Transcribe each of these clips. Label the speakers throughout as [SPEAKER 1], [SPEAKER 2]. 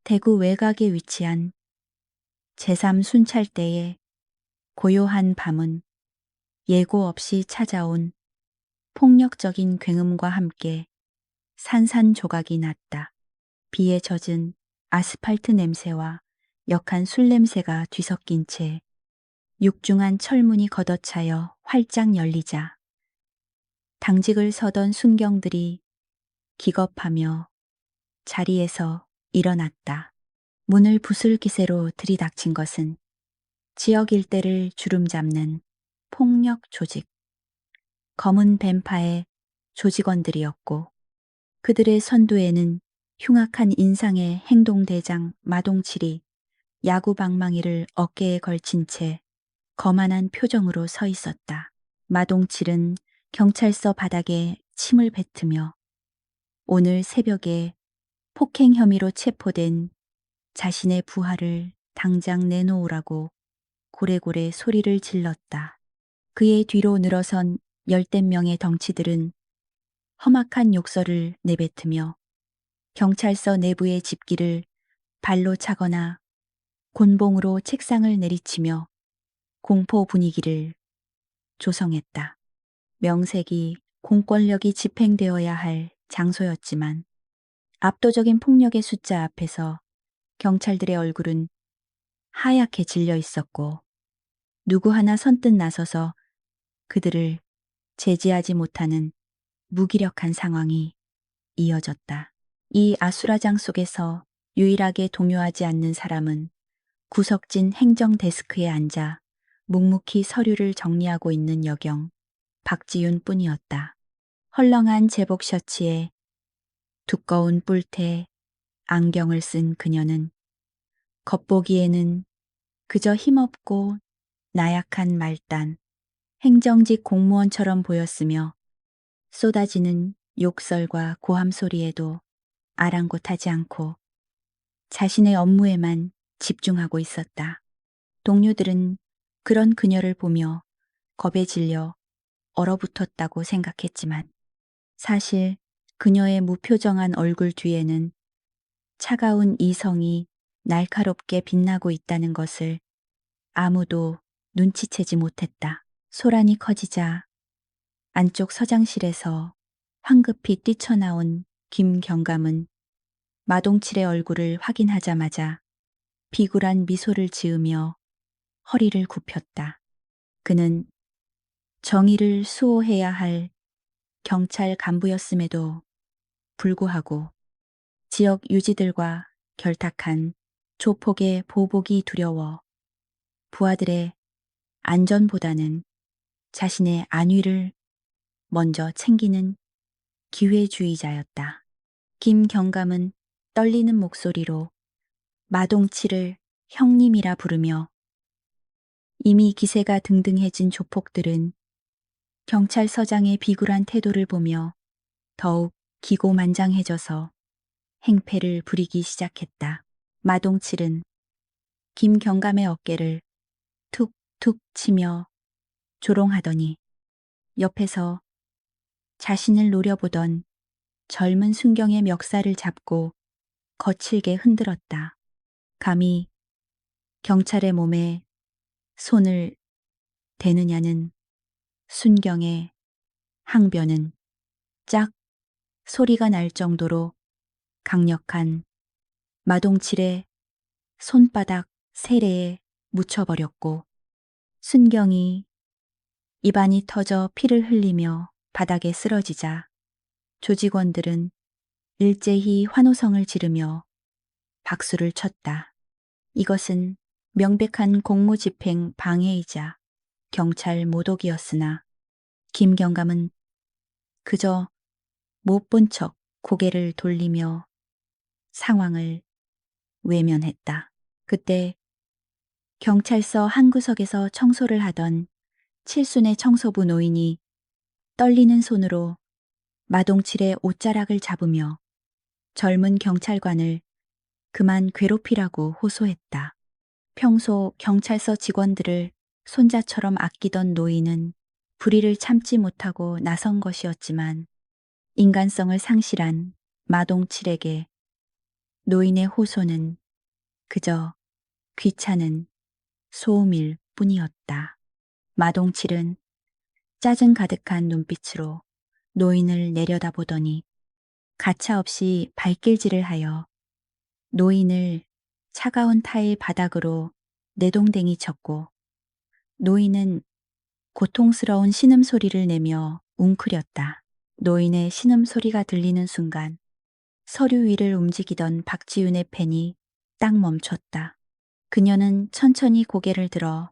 [SPEAKER 1] 대구 외곽에 위치한 제3 순찰대의 고요한 밤은 예고 없이 찾아온 폭력적인 굉음과 함께 산산조각이 났다. 비에 젖은 아스팔트 냄새와 역한 술 냄새가 뒤섞인 채 육중한 철문이 걷어차여 활짝 열리자 당직을 서던 순경들이 기겁하며 자리에서 일어났다. 문을 부술 기세로 들이닥친 것은 지역 일대를 주름잡는 폭력 조직, 검은 뱀파의 조직원들이었고 그들의 선두에는 흉악한 인상의 행동대장 마동칠이 야구방망이를 어깨에 걸친 채 거만한 표정으로 서 있었다. 마동칠은 경찰서 바닥에 침을 뱉으며 오늘 새벽에 폭행 혐의로 체포된 자신의 부하를 당장 내놓으라고 고래고래 소리를 질렀다. 그의 뒤로 늘어선 열댓 명의 덩치들은 험악한 욕설을 내뱉으며 경찰서 내부의 집기를 발로 차거나 곤봉으로 책상을 내리치며 공포 분위기를 조성했다. 명색이 공권력이 집행되어야 할 장소였지만 압도적인 폭력의 숫자 앞에서 경찰들의 얼굴은 하얗게 질려 있었고 누구 하나 선뜻 나서서 그들을 제지하지 못하는 무기력한 상황이 이어졌다. 이 아수라장 속에서 유일하게 동요하지 않는 사람은 구석진 행정 데스크에 앉아 묵묵히 서류를 정리하고 있는 여경 박지윤 뿐이었다. 헐렁한 제복 셔츠에 두꺼운 뿔테 안경을 쓴 그녀는 겉보기에는 그저 힘없고 나약한 말단, 행정직 공무원처럼 보였으며 쏟아지는 욕설과 고함 소리에도 아랑곳하지 않고 자신의 업무에만 집중하고 있었다. 동료들은 그런 그녀를 보며 겁에 질려 얼어붙었다고 생각했지만 사실 그녀의 무표정한 얼굴 뒤에는 차가운 이성이 날카롭게 빛나고 있다는 것을 아무도 눈치채지 못했다. 소란이 커지자 안쪽 서장실에서 황급히 뛰쳐나온 김경감은 마동칠의 얼굴을 확인하자마자 비굴한 미소를 지으며 허리를 굽혔다. 그는 정의를 수호해야 할 경찰 간부였음에도 불구하고 지역 유지들과 결탁한 조폭의 보복이 두려워 부하들의 안전보다는 자신의 안위를 먼저 챙기는 기회주의자였다. 김경감은 떨리는 목소리로 마동칠을 형님이라 부르며 이미 기세가 등등해진 조폭들은 경찰서장의 비굴한 태도를 보며 더욱 기고만장해져서 행패를 부리기 시작했다. 마동칠은 김경감의 어깨를 툭툭 치며 조롱하더니 옆에서 자신을 노려보던 젊은 순경의 멱살을 잡고 거칠게 흔들었다. 감히 경찰의 몸에 손을 대느냐는 순경의 항변은 짝 소리가 날 정도로 강력한 마동칠의 손바닥 세례에 묻혀버렸고 순경이 입안이 터져 피를 흘리며 바닥에 쓰러지자 조직원들은 일제히 환호성을 지르며 박수를 쳤다. 이것은 명백한 공무집행 방해이자 경찰 모독이었으나 김경감은 그저 못 본 척 고개를 돌리며 상황을 외면했다. 그때 경찰서 한 구석에서 청소를 하던 칠순의 청소부 노인이 떨리는 손으로 마동칠의 옷자락을 잡으며 젊은 경찰관을 그만 괴롭히라고 호소했다. 평소 경찰서 직원들을 손자처럼 아끼던 노인은 불의를 참지 못하고 나선 것이었지만 인간성을 상실한 마동칠에게 노인의 호소는 그저 귀찮은 소음일 뿐이었다. 마동칠은 짜증 가득한 눈빛으로 노인을 내려다보더니 가차없이 발길질을 하여 노인을 차가운 타일 바닥으로 내동댕이 쳤고, 노인은 고통스러운 신음소리를 내며 웅크렸다. 노인의 신음소리가 들리는 순간 서류 위를 움직이던 박지윤의 펜이 딱 멈췄다. 그녀는 천천히 고개를 들어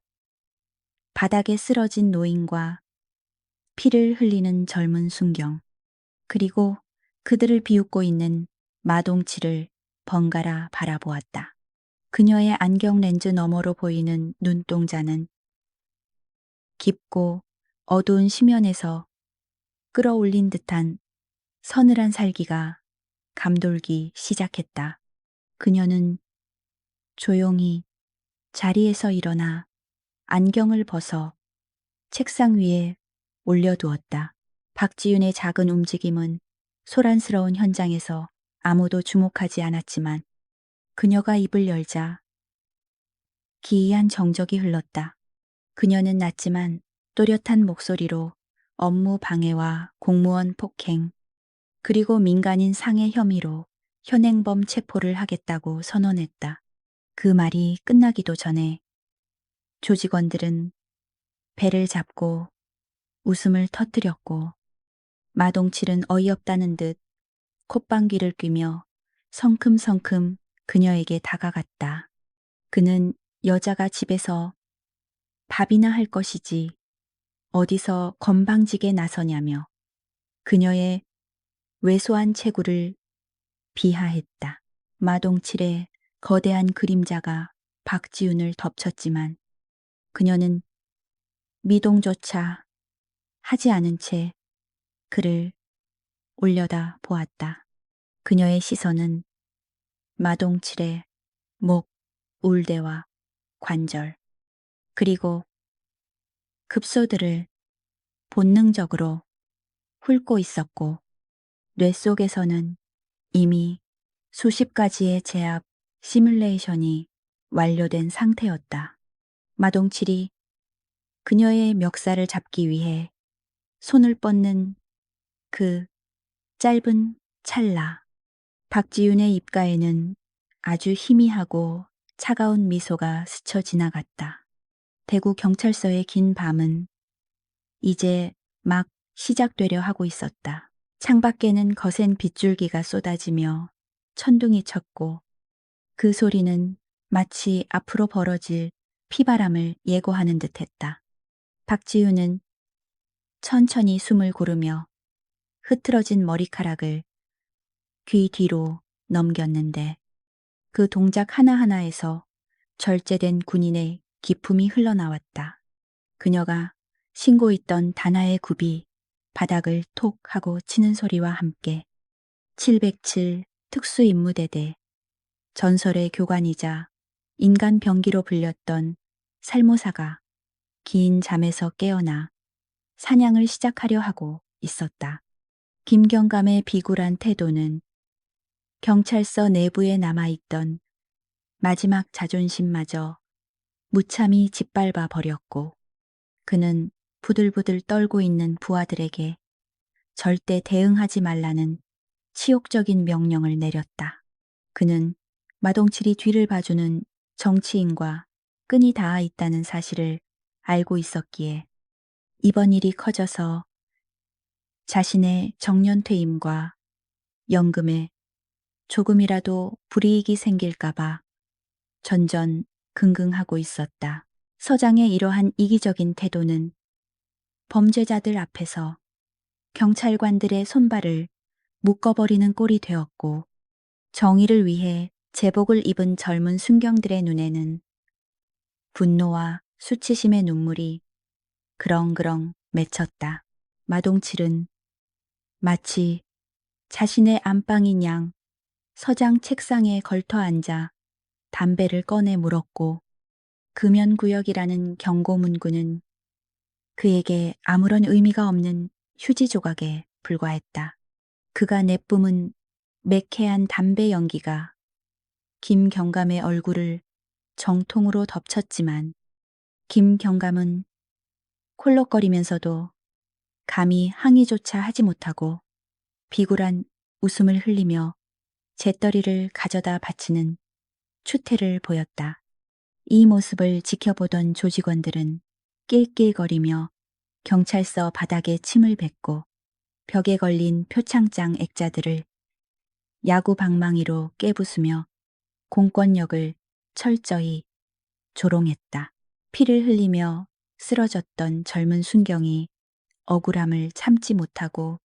[SPEAKER 1] 바닥에 쓰러진 노인과 피를 흘리는 젊은 순경, 그리고 그들을 비웃고 있는 마동치를 번갈아 바라보았다. 그녀의 안경 렌즈 너머로 보이는 눈동자는 깊고 어두운 심연에서 끌어올린 듯한 서늘한 살기가 감돌기 시작했다. 그녀는 조용히 자리에서 일어나 안경을 벗어 책상 위에 올려두었다. 박지윤의 작은 움직임은 소란스러운 현장에서 아무도 주목하지 않았지만 그녀가 입을 열자 기이한 정적이 흘렀다. 그녀는 낮지만 또렷한 목소리로 업무 방해와 공무원 폭행, 그리고 민간인 상해 혐의로 현행범 체포를 하겠다고 선언했다. 그 말이 끝나기도 전에 조직원들은 배를 잡고 웃음을 터뜨렸고, 마동칠은 어이없다는 듯 콧방귀를 뀌며 성큼성큼 그녀에게 다가갔다. 그는 여자가 집에서 밥이나 할 것이지 어디서 건방지게 나서냐며 그녀의 왜소한 체구를 비하했다. 마동칠의 거대한 그림자가 박지윤을 덮쳤지만 그녀는 미동조차 하지 않은 채 그를 올려다 보았다. 그녀의 시선은 마동칠의 목, 울대와 관절, 그리고 급소들을 본능적으로 훑고 있었고, 뇌 속에서는 이미 수십 가지의 제압 시뮬레이션이 완료된 상태였다. 마동칠이 그녀의 멱살을 잡기 위해 손을 뻗는 그 짧은 찰나, 박지윤의 입가에는 아주 희미하고 차가운 미소가 스쳐 지나갔다. 대구 경찰서의 긴 밤은 이제 막 시작되려 하고 있었다. 창밖에는 거센 빗줄기가 쏟아지며 천둥이 쳤고, 그 소리는 마치 앞으로 벌어질 피바람을 예고하는 듯했다. 박지윤은 천천히 숨을 고르며 흐트러진 머리카락을 귀 뒤로 넘겼는데, 그 동작 하나하나에서 절제된 군인의 기품이 흘러나왔다. 그녀가 신고 있던 단아의 굽이 바닥을 톡 하고 치는 소리와 함께 707 특수임무대대, 전설의 교관이자 인간 병기로 불렸던 살모사가 긴 잠에서 깨어나 사냥을 시작하려 하고 있었다. 김경감의 비굴한 태도는 경찰서 내부에 남아있던 마지막 자존심마저 무참히 짓밟아 버렸고, 그는 부들부들 떨고 있는 부하들에게 절대 대응하지 말라는 치욕적인 명령을 내렸다. 그는 마동칠이 뒤를 봐주는 정치인과 끈이 닿아 있다는 사실을 알고 있었기에 이번 일이 커져서 자신의 정년퇴임과 연금에 조금이라도 불이익이 생길까봐 전전긍긍하고 있었다. 서장의 이러한 이기적인 태도는 범죄자들 앞에서 경찰관들의 손발을 묶어버리는 꼴이 되었고, 정의를 위해 제복을 입은 젊은 순경들의 눈에는 분노와 수치심의 눈물이 그렁그렁 맺혔다. 마동칠은 마치 자신의 안방인 양 서장 책상에 걸터 앉아 담배를 꺼내 물었고, 금연구역이라는 경고문구는 그에게 아무런 의미가 없는 휴지 조각에 불과했다. 그가 내뿜은 매캐한 담배 연기가 김경감의 얼굴을 정통으로 덮쳤지만 김경감은 콜록거리면서도 감히 항의조차 하지 못하고 비굴한 웃음을 흘리며 재떨이를 가져다 바치는 추태를 보였다. 이 모습을 지켜보던 조직원들은 낄낄거리며 경찰서 바닥에 침을 뱉고 벽에 걸린 표창장 액자들을 야구 방망이로 깨부수며 공권력을 철저히 조롱했다. 피를 흘리며 쓰러졌던 젊은 순경이 억울함을 참지 못하고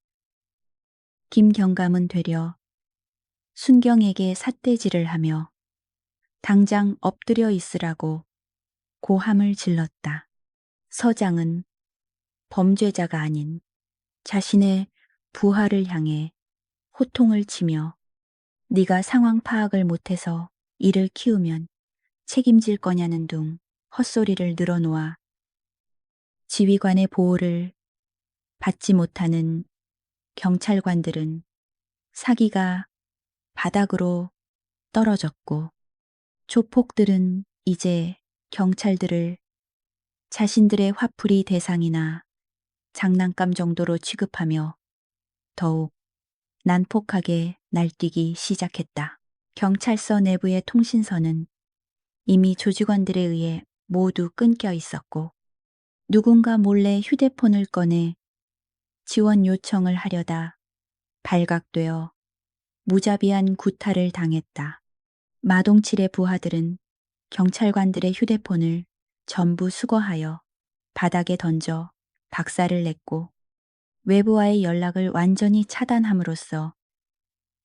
[SPEAKER 1] 김경감은 되려 순경에게 삿대질을 하며 당장 엎드려 있으라고 고함을 질렀다. 서장은 범죄자가 아닌 자신의 부하를 향해 호통을 치며 네가 상황 파악을 못해서 이를 키우면 책임질 거냐는 둥 헛소리를 늘어놓아 지휘관의 보호를 받지 못하는 경찰관들은 사기가 바닥으로 떨어졌고 조폭들은 이제 경찰들을 자신들의 화풀이 대상이나 장난감 정도로 취급하며 더욱 난폭하게 날뛰기 시작했다. 경찰서 내부의 통신선은 이미 조직원들에 의해 모두 끊겨 있었고 누군가 몰래 휴대폰을 꺼내 지원 요청을 하려다 발각되어 무자비한 구타를 당했다. 마동칠의 부하들은 경찰관들의 휴대폰을 전부 수거하여 바닥에 던져 박살을 냈고 외부와의 연락을 완전히 차단함으로써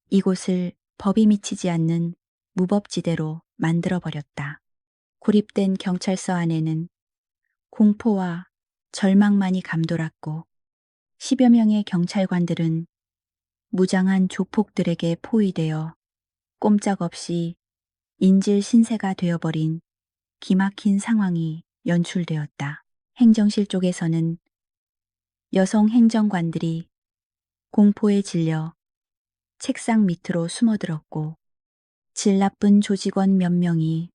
[SPEAKER 1] 이곳을 법이 미치지 않는 무법지대로 만들어버렸다. 고립된 경찰서 안에는 공포와 절망만이 감돌았고 10여 명의 경찰관들은 무장한 조폭들에게 포위되어 꼼짝없이 인질 신세가 되어버린 기막힌 상황이 연출되었다. 행정실 쪽에서는 여성 행정관들이 공포에 질려 책상 밑으로 숨어들었고 질 나쁜 조직원 몇 명이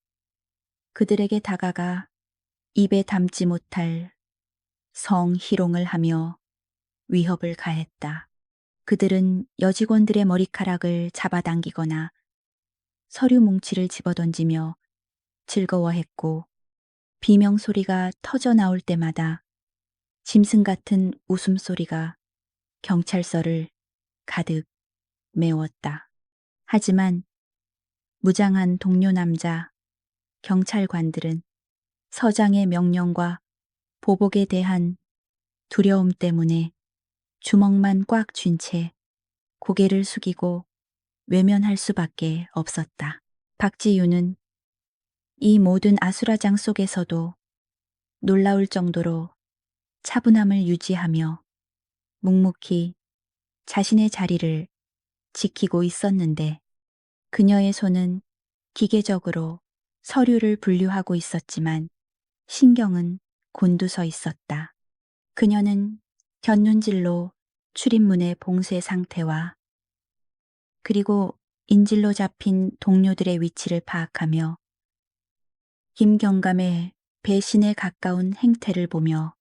[SPEAKER 1] 그들에게 다가가 입에 담지 못할 성희롱을 하며 위협을 가했다. 그들은 여직원들의 머리카락을 잡아당기거나 서류 뭉치를 집어던지며 즐거워했고 비명소리가 터져 나올 때마다 짐승 같은 웃음소리가 경찰서를 가득 메웠다. 하지만 무장한 동료 남자 경찰관들은 서장의 명령과 보복에 대한 두려움 때문에 주먹만 꽉 쥔 채 고개를 숙이고 외면할 수밖에 없었다. 박지윤은 이 모든 아수라장 속에서도 놀라울 정도로 차분함을 유지하며 묵묵히 자신의 자리를 지키고 있었는데 그녀의 손은 기계적으로 서류를 분류하고 있었지만 신경은 곤두서 있었다. 그녀는 견눈질로 출입문의 봉쇄 상태와 그리고 인질로 잡힌 동료들의 위치를 파악하며 김경감의 배신에 가까운 행태를 보며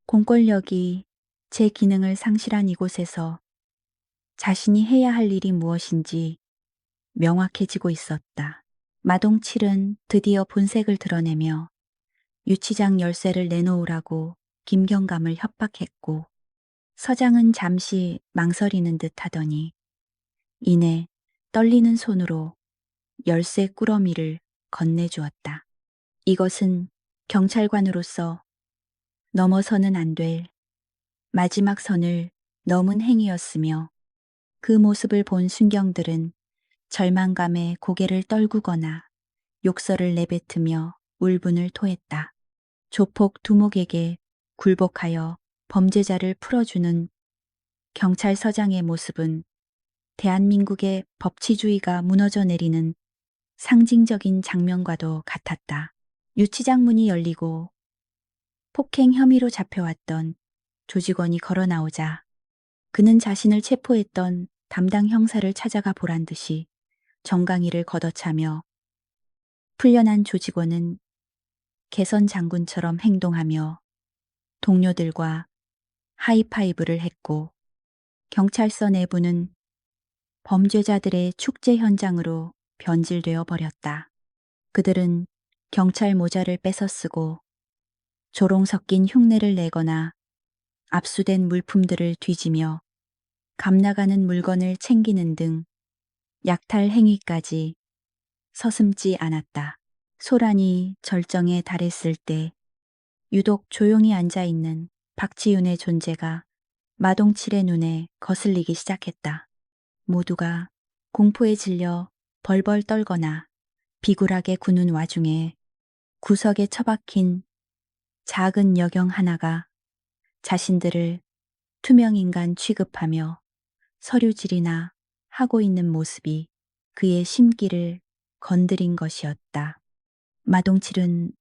[SPEAKER 1] 공권력이 제 기능을 상실한 이곳에서 자신이 해야 할 일이 무엇인지 명확해지고 있었다. 마동칠은 드디어 본색을 드러내며 유치장 열쇠를 내놓으라고 김경감을 협박했고 서장은 잠시 망설이는 듯 하더니 이내 떨리는 손으로 열쇠 꾸러미를 건네주었다. 이것은 경찰관으로서 넘어서는 안 될 마지막 선을 넘은 행위였으며 그 모습을 본 순경들은 절망감에 고개를 떨구거나 욕설을 내뱉으며 울분을 토했다. 조폭 두목에게 굴복하여 범죄자를 풀어주는 경찰서장의 모습은 대한민국의 법치주의가 무너져 내리는 상징적인 장면과도 같았다. 유치장 문이 열리고 폭행 혐의로 잡혀왔던 조직원이 걸어 나오자 그는 자신을 체포했던 담당 형사를 찾아가 보란 듯이 정강이를 걷어차며 풀려난 조직원은 개선 장군처럼 행동하며 동료들과 하이파이브를 했고 경찰서 내부는 범죄자들의 축제 현장으로 변질되어 버렸다. 그들은 경찰 모자를 뺏어 쓰고 조롱 섞인 흉내를 내거나 압수된 물품들을 뒤지며 감나가는 물건을 챙기는 등 약탈 행위까지 서슴지 않았다. 소란이 절정에 달했을 때 유독 조용히 앉아 있는 박지윤의 존재가 마동칠의 눈에 거슬리기 시작했다. 모두가 공포에 질려 벌벌 떨거나 비굴하게 구는 와중에 구석에 처박힌 작은 여경 하나가 자신들을 투명인간 취급하며 서류질이나 하고 있는 모습이 그의 심기를 건드린 것이었다. 마동칠은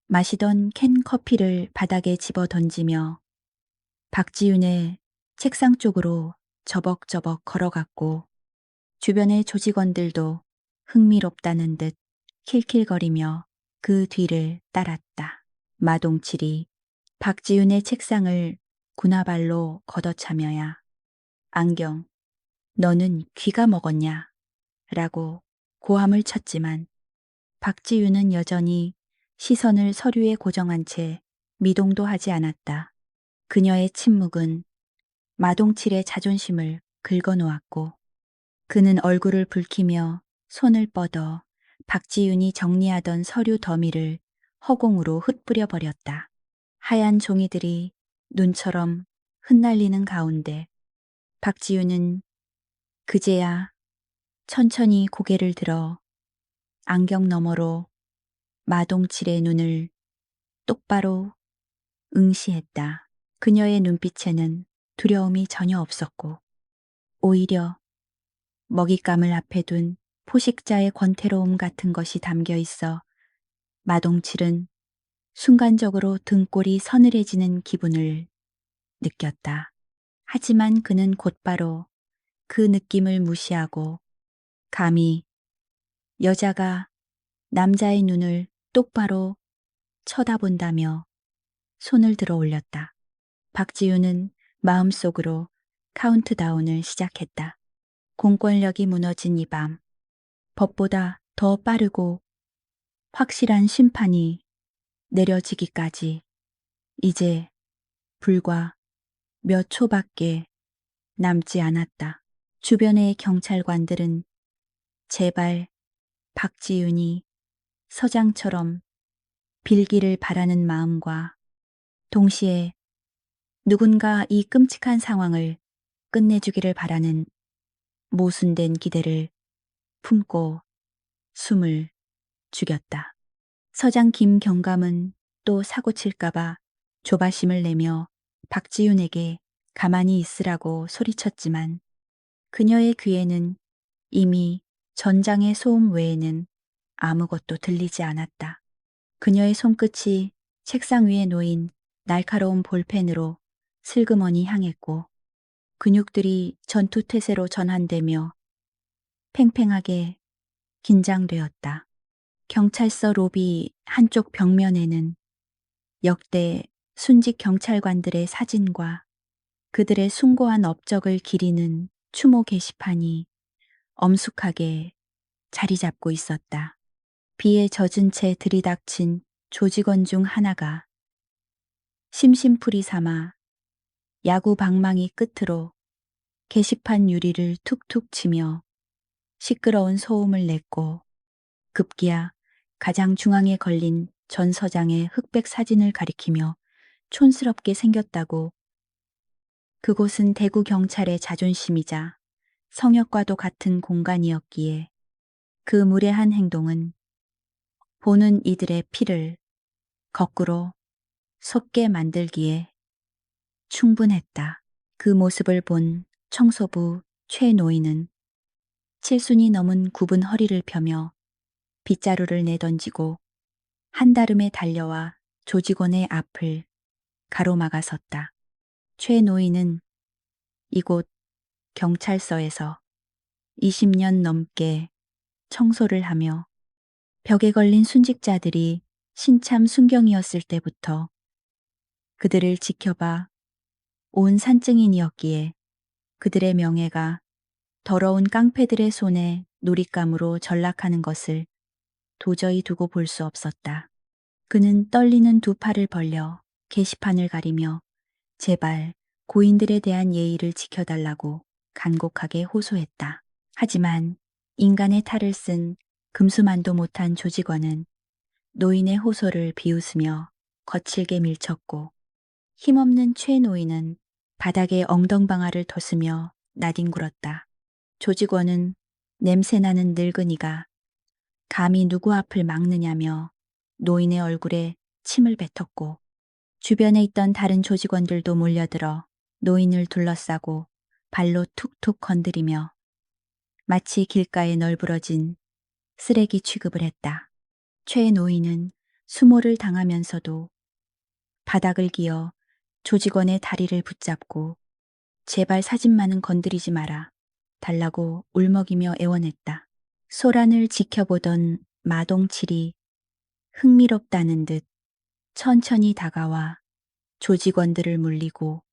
[SPEAKER 1] 마시던 캔 커피를 바닥에 집어 던지며 박지윤의 책상 쪽으로 저벅저벅 걸어갔고 주변의 조직원들도 흥미롭다는 듯 킬킬거리며 그 뒤를 따랐다. 마동칠이 박지윤의 책상을 군화발로 걷어차며야 안경, 너는 귀가 먹었냐? 라고 고함을 쳤지만 박지윤은 여전히 시선을 서류에 고정한 채 미동도 하지 않았다. 그녀의 침묵은 마동칠의 자존심을 긁어놓았고 그는 얼굴을 붉히며 손을 뻗어 박지윤이 정리하던 서류 더미를 허공으로 흩뿌려 버렸다. 하얀 종이들이 눈처럼 흩날리는 가운데 박지윤은 그제야 천천히 고개를 들어 안경 너머로 마동칠의 눈을 똑바로 응시했다. 그녀의 눈빛에는 두려움이 전혀 없었고 오히려 먹잇감을 앞에 둔 포식자의 권태로움 같은 것이 담겨 있어 마동칠은 순간적으로 등골이 서늘해지는 기분을 느꼈다. 하지만 그는 곧바로 그 느낌을 무시하고 감히 여자가 남자의 눈을 똑바로 쳐다본다며 손을 들어 올렸다. 박지윤은 마음속으로 카운트다운을 시작했다. 공권력이 무너진 이 밤, 법보다 더 빠르고 확실한 심판이 내려지기까지 이제 불과 몇 초밖에 남지 않았다. 주변의 경찰관들은 제발 박지윤이 서장처럼 빌기를 바라는 마음과 동시에 누군가 이 끔찍한 상황을 끝내주기를 바라는 모순된 기대를 품고 숨을 죽였다. 서장 김경감은 또 사고칠까봐 조바심을 내며 박지윤에게 가만히 있으라고 소리쳤지만 그녀의 귀에는 이미 전장의 소음 외에는 아무것도 들리지 않았다. 그녀의 손끝이 책상 위에 놓인 날카로운 볼펜으로 슬그머니 향했고 근육들이 전투태세로 전환되며 팽팽하게 긴장되었다. 경찰서 로비 한쪽 벽면에는 역대 순직 경찰관들의 사진과 그들의 숭고한 업적을 기리는 추모 게시판이 엄숙하게 자리 잡고 있었다. 비에 젖은 채 들이닥친 조직원 중 하나가 심심풀이 삼아 야구 방망이 끝으로 게시판 유리를 툭툭 치며 시끄러운 소음을 냈고 급기야 가장 중앙에 걸린 전 서장의 흑백 사진을 가리키며 촌스럽게 생겼다고. 그곳은 대구 경찰의 자존심이자 성역과도 같은 공간이었기에 그 무례한 행동은 보는 이들의 피를 거꾸로 솟게 만들기에 충분했다. 그 모습을 본 청소부 최 노인은 칠순이 넘은 굽은 허리를 펴며 빗자루를 내던지고 한다름에 달려와 조직원의 앞을 가로막아 섰다. 최 노인은 이곳 경찰서에서 20년 넘게 청소를 하며 벽에 걸린 순직자들이 신참 순경이었을 때부터 그들을 지켜봐 온 산증인이었기에 그들의 명예가 더러운 깡패들의 손에 놀잇감으로 전락하는 것을 도저히 두고 볼 수 없었다. 그는 떨리는 두 팔을 벌려 게시판을 가리며 제발 고인들에 대한 예의를 지켜달라고 간곡하게 호소했다. 하지만 인간의 탈을 쓴 금수만도 못한 조직원은 노인의 호소를 비웃으며 거칠게 밀쳤고 힘없는 최노인은 바닥에 엉덩방아를 뒀으며 나뒹굴었다. 조직원은 냄새나는 늙은이가 감히 누구 앞을 막느냐며 노인의 얼굴에 침을 뱉었고 주변에 있던 다른 조직원들도 몰려들어 노인을 둘러싸고 발로 툭툭 건드리며 마치 길가에 널브러진 쓰레기 취급을 했다. 최 노인은 수모를 당하면서도 바닥을 기어 조직원의 다리를 붙잡고 제발 사진만은 건드리지 마라 달라고 울먹이며 애원했다. 소란을 지켜보던 마동칠이 흥미롭다는 듯 천천히 다가와 조직원들을 물리고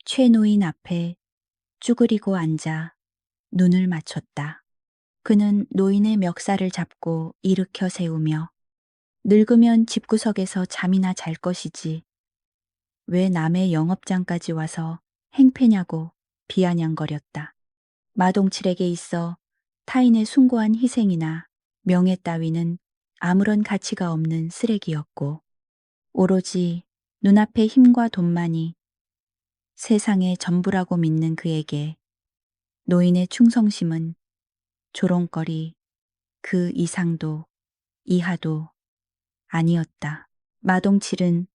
[SPEAKER 1] 최 노인 앞에 쭈그리고 앉아 눈을 맞췄다. 그는 노인의 멱살을 잡고 일으켜 세우며 늙으면 집구석에서 잠이나 잘 것이지 왜 남의 영업장까지 와서 행패냐고 비아냥거렸다. 마동칠에게 있어 타인의 숭고한 희생이나 명예 따위는 아무런 가치가 없는 쓰레기였고 오로지 눈앞의 힘과 돈만이 세상의 전부라고 믿는 그에게 노인의 충성심은 조롱거리 그 이상도 이하도 아니었다. 마동칠은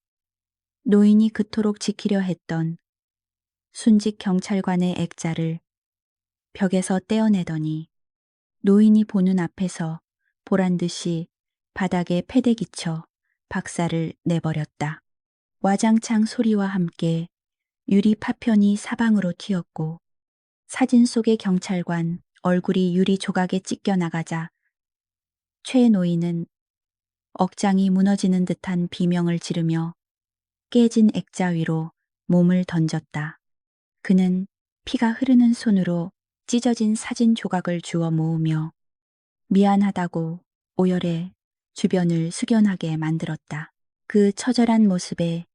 [SPEAKER 1] 노인이 그토록 지키려 했던 순직 경찰관의 액자를 벽에서 떼어내더니 노인이 보는 앞에서 보란듯이 바닥에 패대기쳐 박살을 내버렸다. 와장창 소리와 함께 유리 파편이 사방으로 튀었고 사진 속의 경찰관 얼굴이 유리 조각에 찢겨 나가자 최 노인은 억장이 무너지는 듯한 비명을 지르며 깨진 액자 위로 몸을 던졌다. 그는 피가 흐르는 손으로 찢어진 사진 조각을 주워 모으며 미안하다고 오열해 주변을 숙연하게 만들었다. 그 처절한 모습에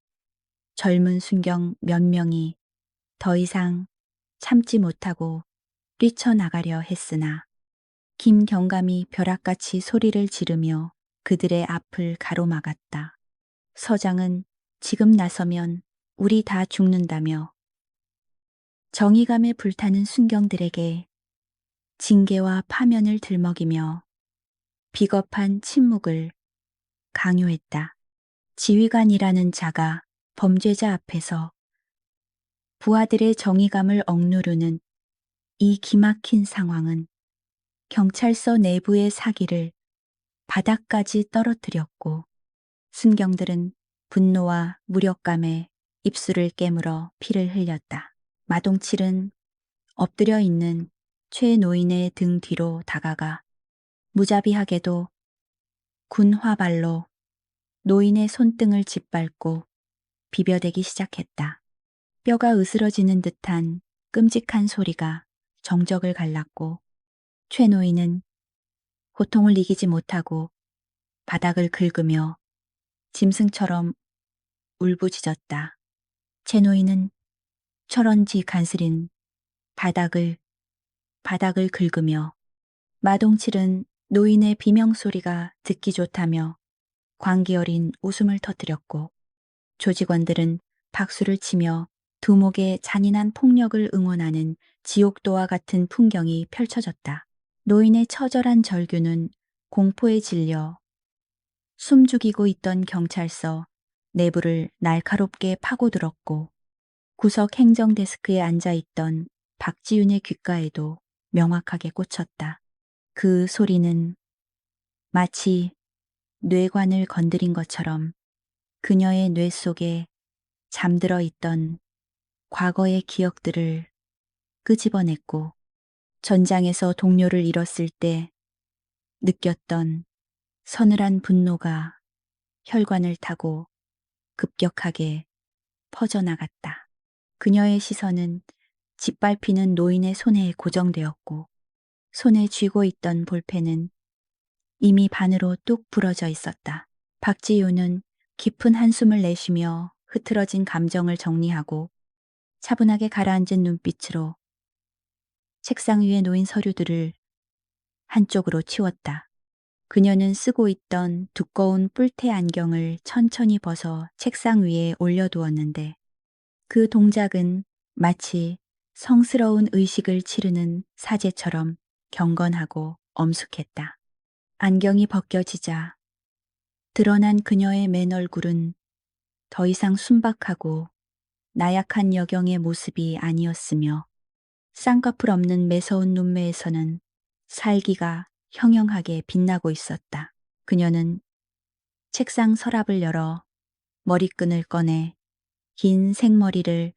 [SPEAKER 1] 젊은 순경 몇 명이 더 이상 참지 못하고 뛰쳐나가려 했으나 김경감이 벼락같이 소리를 지르며 그들의 앞을 가로막았다. 서장은 지금 나서면 우리 다 죽는다며 정의감에 불타는 순경들에게 징계와 파면을 들먹이며 비겁한 침묵을 강요했다. 지휘관이라는 자가 범죄자 앞에서 부하들의 정의감을 억누르는 이 기막힌 상황은 경찰서 내부의 사기를 바닥까지 떨어뜨렸고 순경들은 분노와 무력감에 입술을 깨물어 피를 흘렸다. 마동칠은 엎드려 있는 최 노인의 등 뒤로 다가가 무자비하게도 군 화발로 노인의 손등을 짓밟고 비벼대기 시작했다. 뼈가 으스러지는 듯한 끔찍한 소리가 정적을 갈랐고 최 노인은 고통을 이기지 못하고 바닥을 긁으며 짐승처럼 울부짖었다. 최 노인은 철원지 간스린 바닥을 긁으며 마동칠은 노인의 비명소리가 듣기 좋다며 광기 어린 웃음을 터뜨렸고 조직원들은 박수를 치며 두목의 잔인한 폭력을 응원하는 지옥도와 같은 풍경이 펼쳐졌다. 노인의 처절한 절규는 공포에 질려 숨죽이고 있던 경찰서 내부를 날카롭게 파고들었고 구석 행정 데스크에 앉아있던 박지윤의 귓가에도 명확하게 꽂혔다. 그 소리는 마치 뇌관을 건드린 것처럼 그녀의 뇌 속에 잠들어 있던 과거의 기억들을 끄집어냈고 전장에서 동료를 잃었을 때 느꼈던 서늘한 분노가 혈관을 타고 급격하게 퍼져나갔다. 그녀의 시선은 짓밟히는 노인의 손에 고정되었고 손에 쥐고 있던 볼펜은 이미 반으로 뚝 부러져 있었다. 박지우는 깊은 한숨을 내쉬며 흐트러진 감정을 정리하고 차분하게 가라앉은 눈빛으로 책상 위에 놓인 서류들을 한쪽으로 치웠다. 그녀는 쓰고 있던 두꺼운 뿔테 안경을 천천히 벗어 책상 위에 올려두었는데 그 동작은 마치 성스러운 의식을 치르는 사제처럼 경건하고 엄숙했다. 안경이 벗겨지자 드러난 그녀의 맨 얼굴은 더 이상 순박하고 나약한 여경의 모습이 아니었으며 쌍꺼풀 없는 매서운 눈매에서는 살기가 형형하게 빛나고 있었다. 그녀는 책상 서랍을 열어 머리끈을 꺼내 긴 생머리를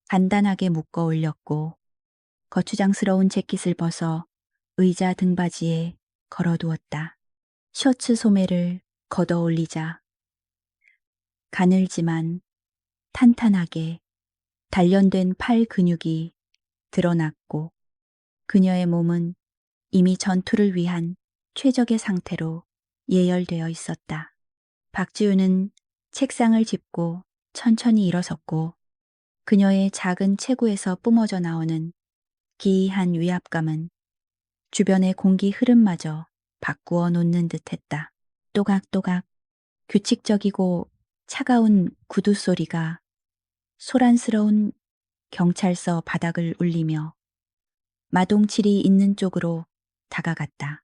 [SPEAKER 1] 간단하게 묶어 올렸고 거추장스러운 재킷을 벗어 의자 등받이에 걸어두었다. 셔츠 소매를 걷어 올리자 가늘지만 탄탄하게 단련된 팔 근육이 드러났고 그녀의 몸은 이미 전투를 위한 최적의 상태로 예열되어 있었다. 박지우는 책상을 짚고 천천히 일어섰고 그녀의 작은 체구에서 뿜어져 나오는 기이한 위압감은 주변의 공기 흐름마저 바꾸어 놓는 듯했다. 또각또각 규칙적이고 차가운 구두 소리가 소란스러운 경찰서 바닥을 울리며 마동칠이 있는 쪽으로 다가갔다.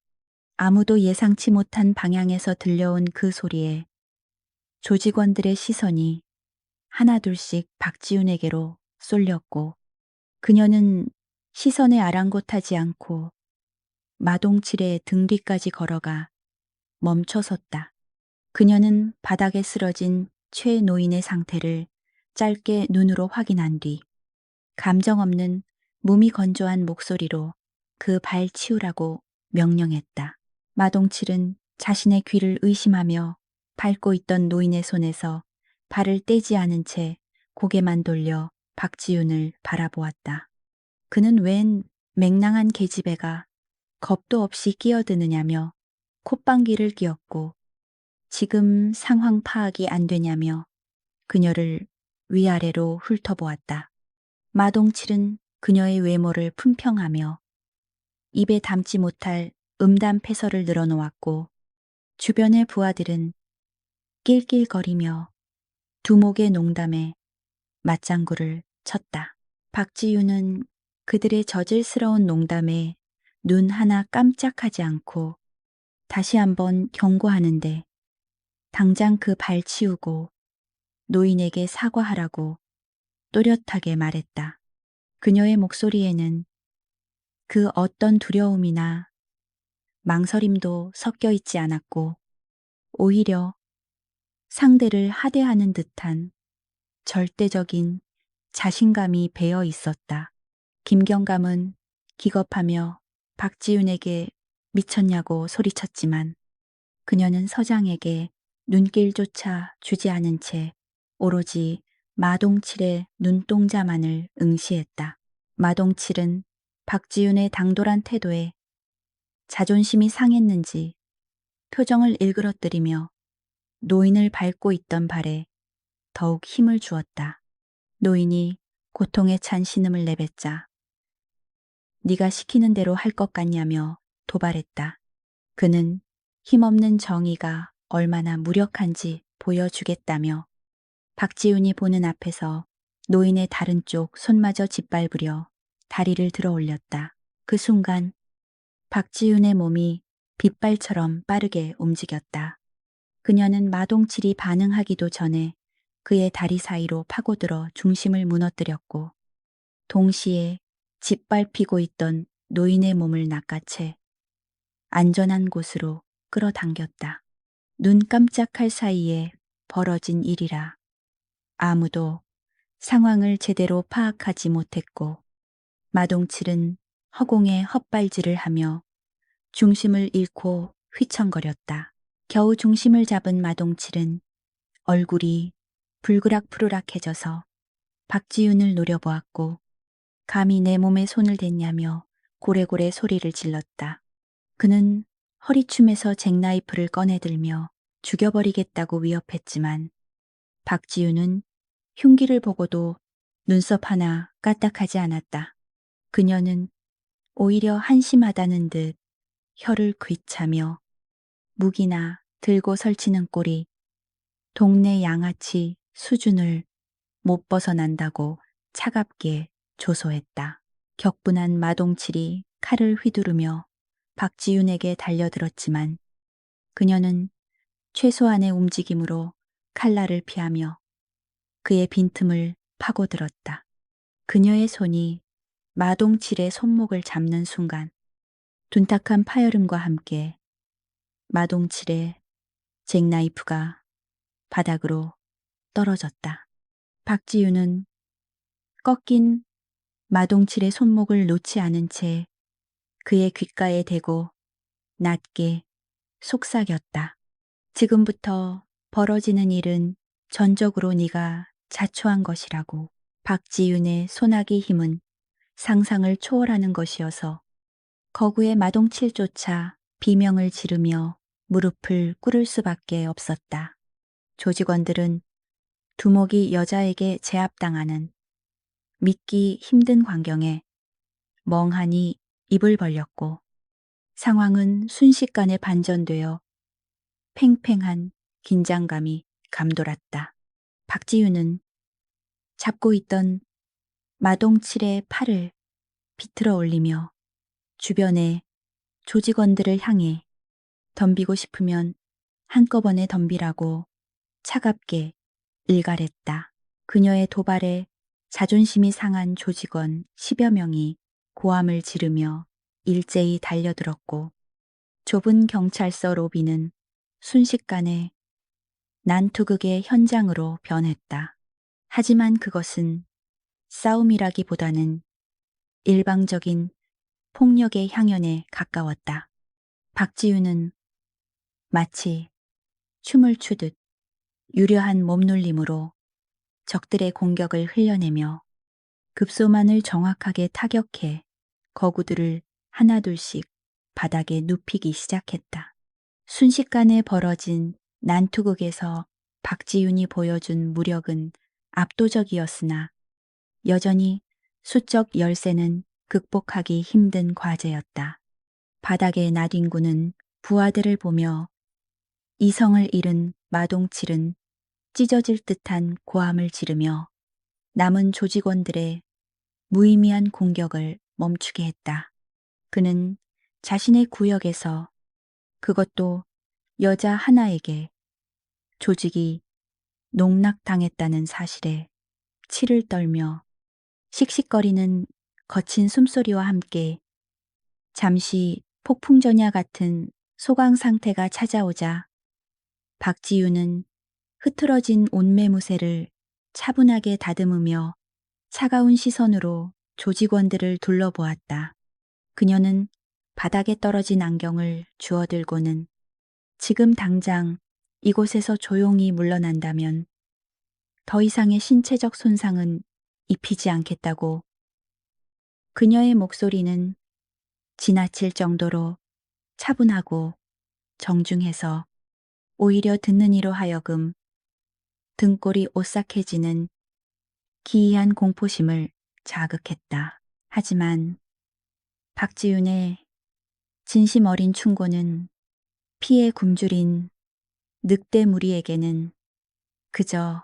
[SPEAKER 1] 아무도 예상치 못한 방향에서 들려온 그 소리에 조직원들의 시선이 하나둘씩 박지훈에게로 쏠렸고 그녀는 시선에 아랑곳하지 않고 마동칠의 등 뒤까지 걸어가 멈춰섰다. 그녀는 바닥에 쓰러진 최 노인의 상태를 짧게 눈으로 확인한 뒤 감정 없는 몸이 건조한 목소리로 그 발 치우라고 명령했다. 마동칠은 자신의 귀를 의심하며 밟고 있던 노인의 손에서 발을 떼지 않은 채 고개만 돌려 박지훈을 바라보았다. 그는 웬 맹랑한 계집애가 겁도 없이 끼어드느냐며 콧방귀를 뀌었고 지금 상황 파악이 안 되냐며 그녀를 위아래로 훑어보았다. 마동칠은 그녀의 외모를 품평하며 입에 담지 못할 음담 패설을 늘어놓았고 주변의 부하들은 낄낄거리며 두목의 농담에 맞장구를 쳤다. 박지윤은 그들의 저질스러운 농담에 눈 하나 깜짝하지 않고 다시 한번 경고하는데 당장 그 발 치우고 노인에게 사과하라고 또렷하게 말했다. 그녀의 목소리에는 그 어떤 두려움이나 망설임도 섞여 있지 않았고 오히려 상대를 하대하는 듯한 절대적인 자신감이 배어 있었다. 김경감은 기겁하며 박지윤에게 미쳤냐고 소리쳤지만 그녀는 서장에게 눈길조차 주지 않은 채 오로지 마동칠의 눈동자만을 응시했다. 마동칠은 박지윤의 당돌한 태도에 자존심이 상했는지 표정을 일그러뜨리며 노인을 밟고 있던 발에 더욱 힘을 주었다. 노인이 고통에 찬 신음을 내뱉자 네가 시키는 대로 할 것 같냐며 도발했다. 그는 힘없는 정의가 얼마나 무력한지 보여주겠다며 박지훈이 보는 앞에서 노인의 다른 쪽 손마저 짓밟으려 다리를 들어 올렸다. 그 순간 박지훈의 몸이 빗발처럼 빠르게 움직였다. 그녀는 마동칠이 반응하기도 전에 그의 다리 사이로 파고들어 중심을 무너뜨렸고 동시에 짓밟히고 있던 노인의 몸을 낚아채 안전한 곳으로 끌어당겼다. 눈 깜짝할 사이에 벌어진 일이라 아무도 상황을 제대로 파악하지 못했고 마동칠은 허공에 헛발질을 하며 중심을 잃고 휘청거렸다. 겨우 중심을 잡은 마동칠은 얼굴이 불그락푸르락해져서 박지윤을 노려보았고 감히 내 몸에 손을 댔냐며 고래고래 소리를 질렀다. 그는 허리춤에서 잭나이프를 꺼내들며 죽여버리겠다고 위협했지만 박지윤은 흉기를 보고도 눈썹 하나 까딱하지 않았다. 그녀는 오히려 한심하다는 듯 혀를 귀차며 무기나 들고 설치는 꼴이 동네 양아치 수준을 못 벗어난다고 차갑게 조소했다. 격분한 마동칠이 칼을 휘두르며 박지윤에게 달려들었지만 그녀는 최소한의 움직임으로 칼날을 피하며 그의 빈틈을 파고들었다. 그녀의 손이 마동칠의 손목을 잡는 순간 둔탁한 파열음과 함께 마동칠의 잭나이프가 바닥으로 떨어졌다. 박지윤은 꺾인 마동칠의 손목을 놓지 않은 채 그의 귓가에 대고 낮게 속삭였다. 지금부터 벌어지는 일은 전적으로 네가 자초한 것이라고. 박지윤의 소나기 힘은 상상을 초월하는 것이어서 거구의 마동칠조차 비명을 지르며 무릎을 꿇을 수밖에 없었다. 조직원들은 두목이 여자에게 제압당하는 믿기 힘든 광경에 멍하니 입을 벌렸고 상황은 순식간에 반전되어 팽팽한 긴장감이 감돌았다. 박지윤은 잡고 있던 마동칠의 팔을 비틀어 올리며 주변의 조직원들을 향해 덤비고 싶으면 한꺼번에 덤비라고 차갑게 일갈했다. 그녀의 도발에 자존심이 상한 조직원 10여 명이 고함을 지르며 일제히 달려들었고 좁은 경찰서 로비는 순식간에 난투극의 현장으로 변했다. 하지만 그것은 싸움이라기보다는 일방적인 폭력의 향연에 가까웠다. 박지윤은 마치 춤을 추듯 유려한 몸놀림으로 적들의 공격을 흘려내며 급소만을 정확하게 타격해 거구들을 하나둘씩 바닥에 눕히기 시작했다. 순식간에 벌어진 난투극에서 박지윤이 보여준 무력은 압도적이었으나 여전히 수적 열세는 극복하기 힘든 과제였다. 바닥에 나뒹구는 부하들을 보며 이성을 잃은 마동칠은 찢어질 듯한 고함을 지르며 남은 조직원들의 무의미한 공격을 멈추게 했다. 그는 자신의 구역에서 그것도 여자 하나에게 조직이 농락당했다는 사실에 치를 떨며 씩씩거리는 거친 숨소리와 함께 잠시 폭풍전야 같은 소강 상태가 찾아오자 박지윤은 흐트러진 옷매무새를 차분하게 다듬으며 차가운 시선으로 조직원들을 둘러보았다. 그녀는 바닥에 떨어진 안경을 주워들고는 지금 당장 이곳에서 조용히 물러난다면 더 이상의 신체적 손상은 입히지 않겠다고. 그녀의 목소리는 지나칠 정도로 차분하고 정중해서 오히려 듣는 이로 하여금 등골이 오싹해지는 기이한 공포심을 자극했다. 하지만 박지윤의 진심 어린 충고는 피에 굶주린 늑대 무리에게는 그저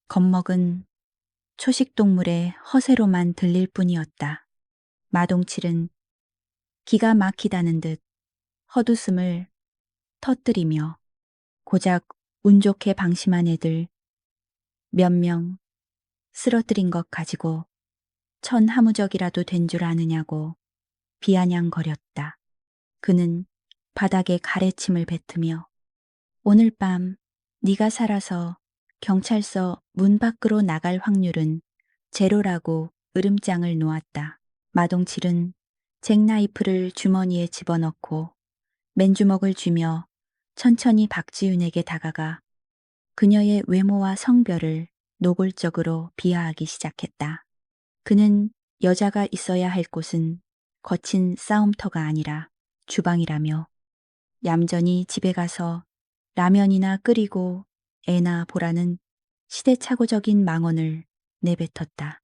[SPEAKER 1] 겁먹은 초식동물의 허세로만 들릴 뿐이었다. 마동칠은 기가 막히다는 듯 헛웃음을 터뜨리며 고작 운 좋게 방심한 애들 몇 명 쓰러뜨린 것 가지고 천하무적이라도 된 줄 아느냐고 비아냥거렸다. 그는 바닥에 가래침을 뱉으며 오늘 밤 네가 살아서 경찰서 문 밖으로 나갈 확률은 제로라고 으름장을 놓았다. 마동칠은 잭나이프를 주머니에 집어넣고 맨주먹을 쥐며 천천히 박지윤에게 다가가 그녀의 외모와 성별을 노골적으로 비하하기 시작했다. 그는 여자가 있어야 할 곳은 거친 싸움터가 아니라 주방이라며 얌전히 집에 가서 라면이나 끓이고 애나 보라는 시대착오적인 망언을 내뱉었다.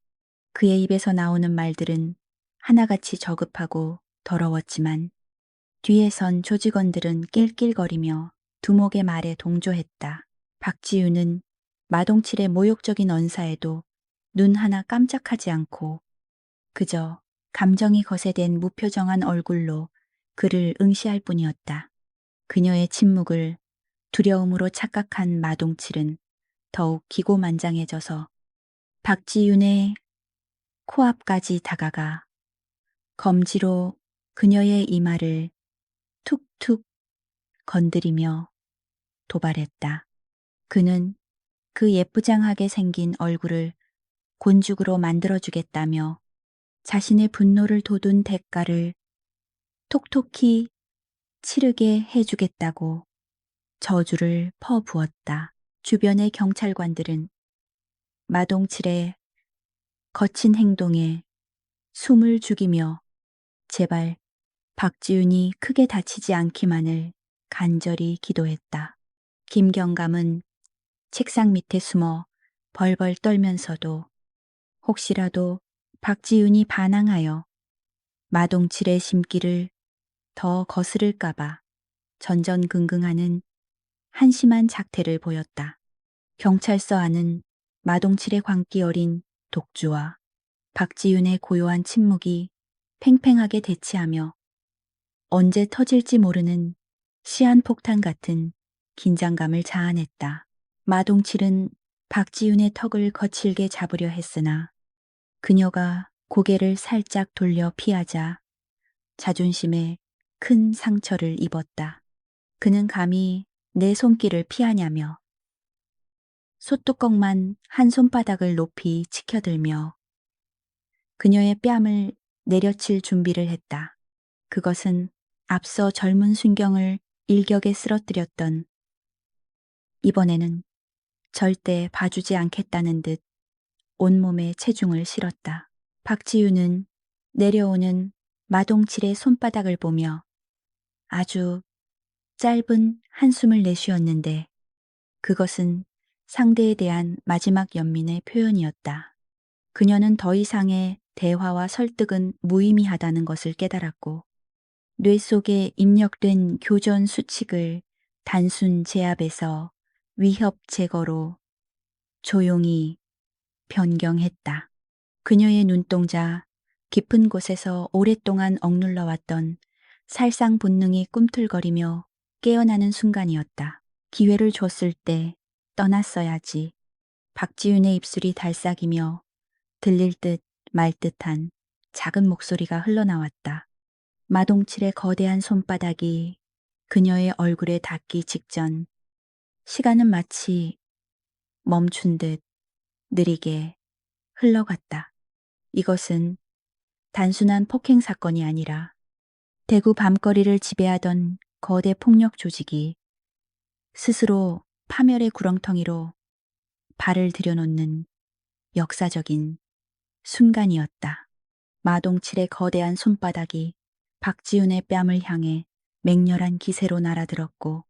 [SPEAKER 1] 그의 입에서 나오는 말들은 하나같이 저급하고 더러웠지만 뒤에 선 조직원들은 낄낄거리며 두목의 말에 동조했다. 박지윤은 마동칠의 모욕적인 언사에도 눈 하나 깜짝하지 않고 그저 감정이 거세된 무표정한 얼굴로 그를 응시할 뿐이었다. 그녀의 침묵을 두려움으로 착각한 마동칠은 더욱 기고만장해져서 박지윤의 코앞까지 다가가 검지로 그녀의 이마를 툭툭 건드리며 도발했다. 그는 그 예쁘장하게 생긴 얼굴을 곤죽으로 만들어주겠다며 자신의 분노를 돋운 대가를 톡톡히 치르게 해주겠다고 저주를 퍼부었다. 주변의 경찰관들은 마동칠의 거친 행동에 숨을 죽이며 제발 박지윤이 크게 다치지 않기만을 간절히 기도했다. 김경감은 책상 밑에 숨어 벌벌 떨면서도 혹시라도 박지윤이 반항하여 마동칠의 심기를 더 거스를까봐 전전긍긍하는 한심한 작태를 보였다. 경찰서 안은 마동칠의 광기 어린 독주와 박지윤의 고요한 침묵이 팽팽하게 대치하며 언제 터질지 모르는 시한폭탄 같은 긴장감을 자아냈다. 마동칠은 박지윤의 턱을 거칠게 잡으려 했으나 그녀가 고개를 살짝 돌려 피하자 자존심에 큰 상처를 입었다. 그는 감히 내 손길을 피하냐며 소뚜껑만 한 손바닥을 높이 치켜들며 그녀의 뺨을 내려칠 준비를 했다. 그것은 앞서 젊은 순경을 일격에 쓰러뜨렸던 이번에는 절대 봐주지 않겠다는 듯 온몸에 체중을 실었다. 박지윤은 내려오는 마동칠의 손바닥을 보며 아주 짧은 한숨을 내쉬었는데 그것은 상대에 대한 마지막 연민의 표현이었다. 그녀는 더 이상의 대화와 설득은 무의미하다는 것을 깨달았고 뇌 속에 입력된 교전 수칙을 단순 제압에서 위협 제거로 조용히 변경했다. 그녀의 눈동자 깊은 곳에서 오랫동안 억눌러왔던 살상 본능이 꿈틀거리며 깨어나는 순간이었다. 기회를 줬을 때 떠났어야지. 박지윤의 입술이 달싹이며 들릴 듯 말 듯한 작은 목소리가 흘러나왔다. 마동칠의 거대한 손바닥이 그녀의 얼굴에 닿기 직전 시간은 마치 멈춘 듯 느리게 흘러갔다. 이것은 단순한 폭행 사건이 아니라 대구 밤거리를 지배하던 거대 폭력 조직이 스스로 파멸의 구렁텅이로 발을 들여놓는 역사적인 순간이었다. 마동칠의 거대한 손바닥이 박지윤의 뺨을 향해 맹렬한 기세로 날아들었고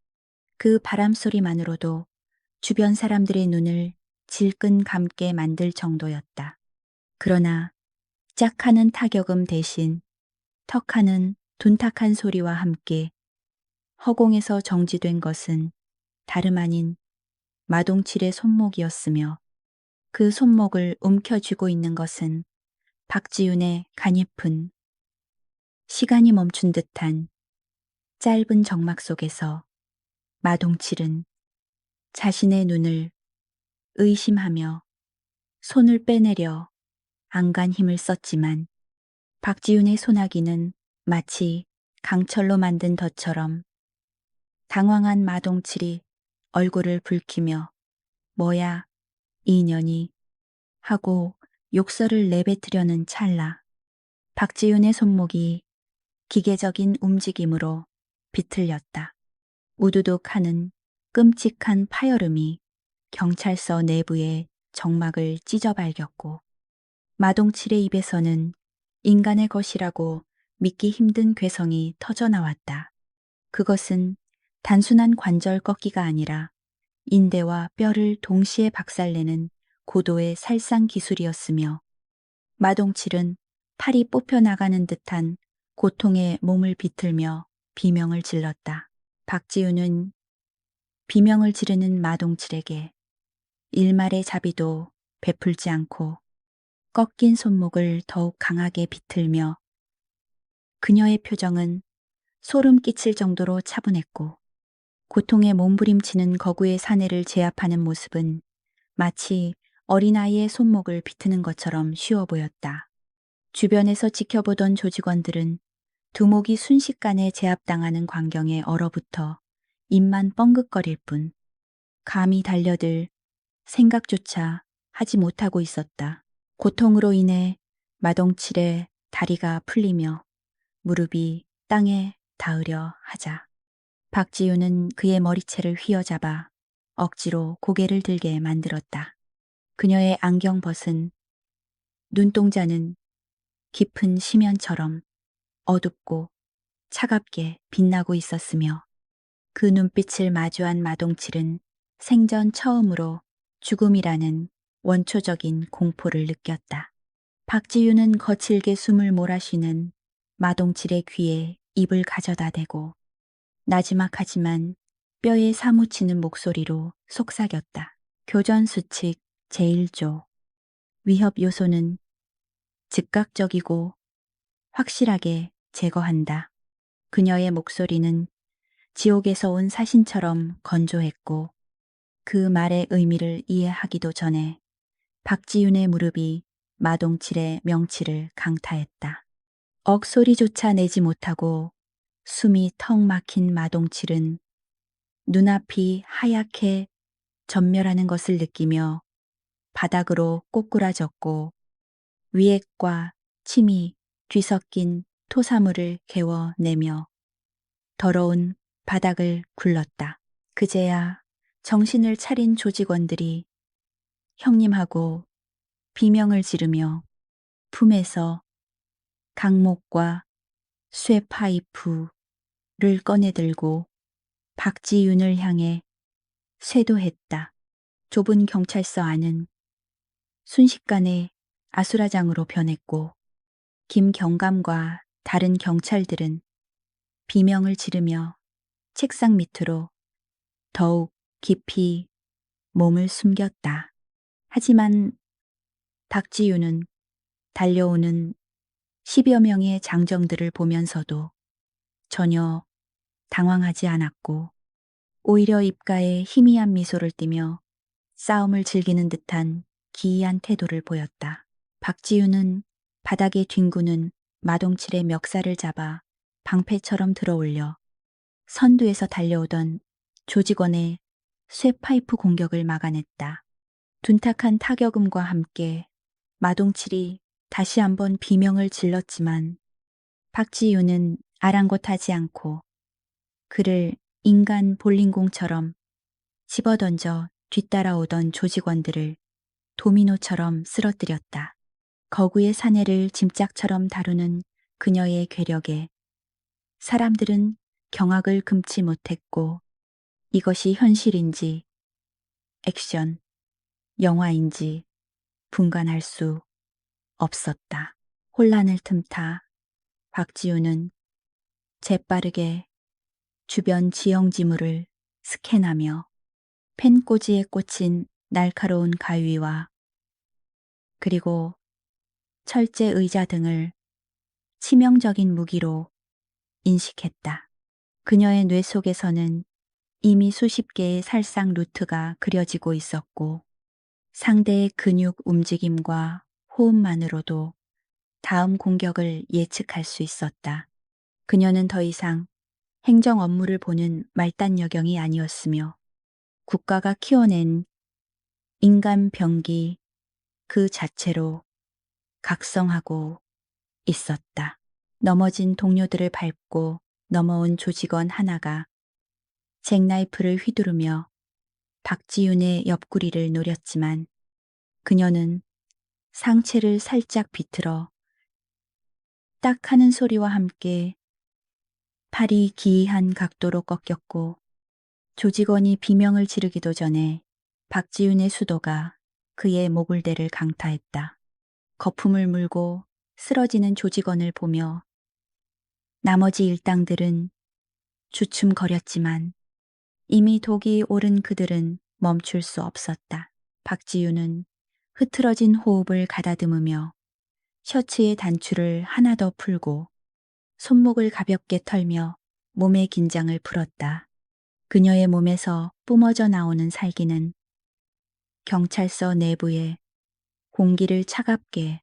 [SPEAKER 1] 그 바람 소리만으로도 주변 사람들의 눈을 질끈 감게 만들 정도였다. 그러나 짝하는 타격음 대신 턱하는 둔탁한 소리와 함께 허공에서 정지된 것은 다름 아닌 마동칠의 손목이었으며 그 손목을 움켜쥐고 있는 것은 박지윤의 가냘픈 시간이 멈춘 듯한 짧은 정막 속에서 마동칠은 자신의 눈을 의심하며 손을 빼내려 안간 힘을 썼지만 박지윤의 소나기는 마치 강철로 만든 덫처럼 당황한 마동칠이 얼굴을 붉히며 뭐야 이년이 하고 욕설을 내뱉으려는 찰나 박지윤의 손목이 기계적인 움직임으로 비틀렸다. 우두둑하는 끔찍한 파열음이 경찰서 내부의 정막을 찢어발겼고 마동칠의 입에서는 인간의 것이라고 믿기 힘든 괴성이 터져나왔다. 그것은 단순한 관절 꺾기가 아니라 인대와 뼈를 동시에 박살내는 고도의 살상 기술이었으며 마동칠은 팔이 뽑혀나가는 듯한 고통에 몸을 비틀며 비명을 질렀다. 박지우는 비명을 지르는 마동칠에게 일말의 자비도 베풀지 않고 꺾인 손목을 더욱 강하게 비틀며 그녀의 표정은 소름 끼칠 정도로 차분했고 고통에 몸부림치는 거구의 사내를 제압하는 모습은 마치 어린아이의 손목을 비트는 것처럼 쉬워 보였다. 주변에서 지켜보던 조직원들은 두목이 순식간에 제압당하는 광경에 얼어붙어 입만 뻥긋거릴 뿐 감히 달려들 생각조차 하지 못하고 있었다. 고통으로 인해 마동칠의 다리가 풀리며 무릎이 땅에 닿으려 하자 박지우는 그의 머리채를 휘어잡아 억지로 고개를 들게 만들었다. 그녀의 안경벗은 눈동자는 깊은 심연처럼 어둡고 차갑게 빛나고 있었으며 그 눈빛을 마주한 마동칠은 생전 처음으로 죽음이라는 원초적인 공포를 느꼈다. 박지우는 거칠게 숨을 몰아쉬는 마동칠의 귀에 입을 가져다 대고 나지막하지만 뼈에 사무치는 목소리로 속삭였다. 교전수칙 제1조 위협 요소는 즉각적이고 확실하게 제거한다. 그녀의 목소리는 지옥에서 온 사신처럼 건조했고 그 말의 의미를 이해하기도 전에 박지윤의 무릎이 마동칠의 명치를 강타했다. 억소리조차 내지 못하고 숨이 턱 막힌 마동칠은 눈앞이 하얗게 전멸하는 것을 느끼며 바닥으로 꼬꾸라졌고 위액과 침이 뒤섞인 토사물을 개워내며 더러운 바닥을 굴렀다. 그제야 정신을 차린 조직원들이 형님하고 비명을 지르며 품에서 강목과 쇠파이프를 꺼내들고 박지윤을 향해 쇄도했다. 좁은 경찰서 안은 순식간에 아수라장으로 변했고 김경감과 다른 경찰들은 비명을 지르며 책상 밑으로 더욱 깊이 몸을 숨겼다. 하지만 박지윤은 달려오는 10여 명의 장정들을 보면서도 전혀 당황하지 않았고 오히려 입가에 희미한 미소를 띠며 싸움을 즐기는 듯한 기이한 태도를 보였다. 박지윤은 바닥에 뒹구는 마동칠의 멱살을 잡아 방패처럼 들어올려 선두에서 달려오던 조직원의 쇠파이프 공격을 막아냈다. 둔탁한 타격음과 함께 마동칠이 다시 한번 비명을 질렀지만 박지윤은 아랑곳하지 않고 그를 인간 볼링공처럼 집어던져 뒤따라오던 조직원들을 도미노처럼 쓰러뜨렸다. 거구의 사내를 짐짝처럼 다루는 그녀의 괴력에 사람들은 경악을 금치 못했고 이것이 현실인지 액션, 영화인지 분간할 수 없었다. 혼란을 틈타 박지우는 재빠르게 주변 지형지물을 스캔하며 펜꽂이에 꽂힌 날카로운 가위와 그리고 철제 의자 등을 치명적인 무기로 인식했다. 그녀의 뇌 속에서는 이미 수십 개의 살상 루트가 그려지고 있었고 상대의 근육 움직임과 호흡만으로도 다음 공격을 예측할 수 있었다. 그녀는 더 이상 행정 업무를 보는 말단 여경이 아니었으며 국가가 키워낸 인간 병기 그 자체로 각성하고 있었다. 넘어진 동료들을 밟고 넘어온 조직원 하나가 잭나이프를 휘두르며 박지윤의 옆구리를 노렸지만 그녀는 상체를 살짝 비틀어 딱 하는 소리와 함께 팔이 기이한 각도로 꺾였고 조직원이 비명을 지르기도 전에 박지윤의 수도가 그의 목을대를 강타했다. 거품을 물고 쓰러지는 조직원을 보며 나머지 일당들은 주춤거렸지만 이미 독이 오른 그들은 멈출 수 없었다. 박지윤은 흐트러진 호흡을 가다듬으며 셔츠의 단추를 하나 더 풀고 손목을 가볍게 털며 몸의 긴장을 풀었다. 그녀의 몸에서 뿜어져 나오는 살기는 경찰서 내부에 공기를 차갑게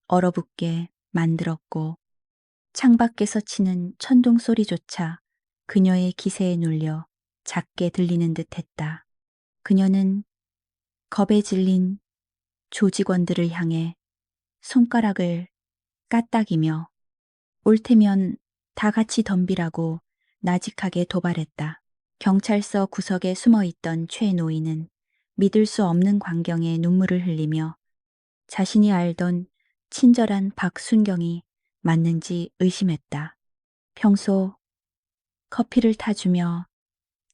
[SPEAKER 1] 얼어붙게 만들었고 창밖에서 치는 천둥 소리조차 그녀의 기세에 눌려 작게 들리는 듯 했다. 그녀는 겁에 질린 조직원들을 향해 손가락을 까딱이며 올 테면 다 같이 덤비라고 나직하게 도발했다. 경찰서 구석에 숨어 있던 최 노인은 믿을 수 없는 광경에 눈물을 흘리며 자신이 알던 친절한 박순경이 맞는지 의심했다. 평소 커피를 타주며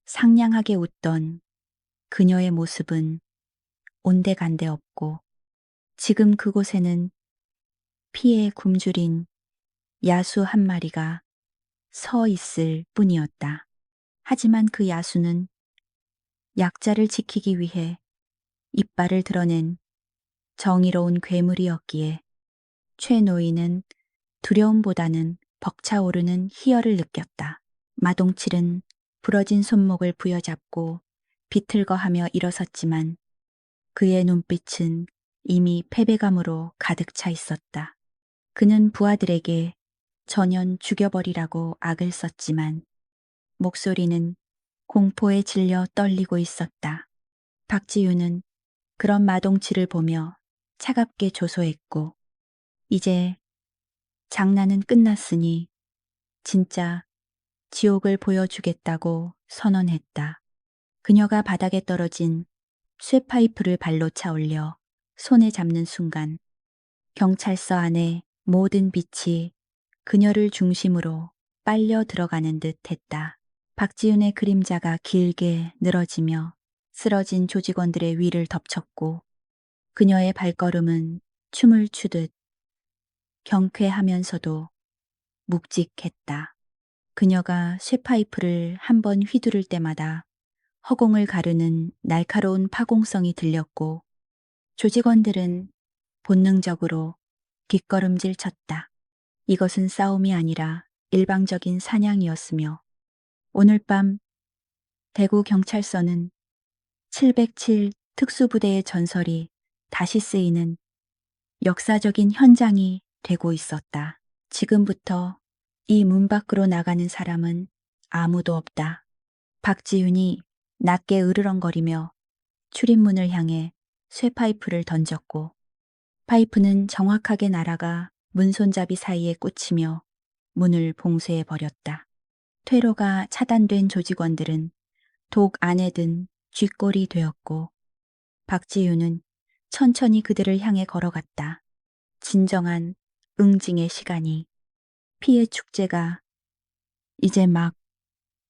[SPEAKER 1] 상냥하게 웃던 그녀의 모습은 온데간데 없고 지금 그곳에는 피에 굶주린 야수 한 마리가 서 있을 뿐이었다. 하지만 그 야수는 약자를 지키기 위해 이빨을 드러낸 정의로운 괴물이었기에 최 노인은 두려움보다는 벅차오르는 희열을 느꼈다. 마동칠은 부러진 손목을 부여잡고 비틀거하며 일어섰지만 그의 눈빛은 이미 패배감으로 가득 차 있었다. 그는 부하들에게 전연 죽여버리라고 악을 썼지만 목소리는 공포에 질려 떨리고 있었다. 박지윤은 그런 마동치를 보며 차갑게 조소했고 이제 장난은 끝났으니 진짜 지옥을 보여주겠다고 선언했다. 그녀가 바닥에 떨어진 쇠파이프를 발로 차 올려 손에 잡는 순간 경찰서 안에 모든 빛이 그녀를 중심으로 빨려 들어가는 듯 했다. 박지윤의 그림자가 길게 늘어지며 쓰러진 조직원들의 위를 덮쳤고 그녀의 발걸음은 춤을 추듯 경쾌하면서도 묵직했다. 그녀가 쇠파이프를 한 번 휘두를 때마다 허공을 가르는 날카로운 파공성이 들렸고 조직원들은 본능적으로 뒷걸음질 쳤다. 이것은 싸움이 아니라 일방적인 사냥이었으며 오늘 밤 대구 경찰서는 707 특수부대의 전설이 다시 쓰이는 역사적인 현장이 되고 있었다. 지금부터 이 문 밖으로 나가는 사람은 아무도 없다. 박지윤이 낮게 으르렁거리며 출입문을 향해 쇠파이프를 던졌고 파이프는 정확하게 날아가 문손잡이 사이에 꽂히며 문을 봉쇄해 버렸다. 퇴로가 차단된 조직원들은 독 안에 든 쥐꼬리 되었고 박지윤은 천천히 그들을 향해 걸어갔다. 진정한 응징의 시간이 피해 축제가 이제 막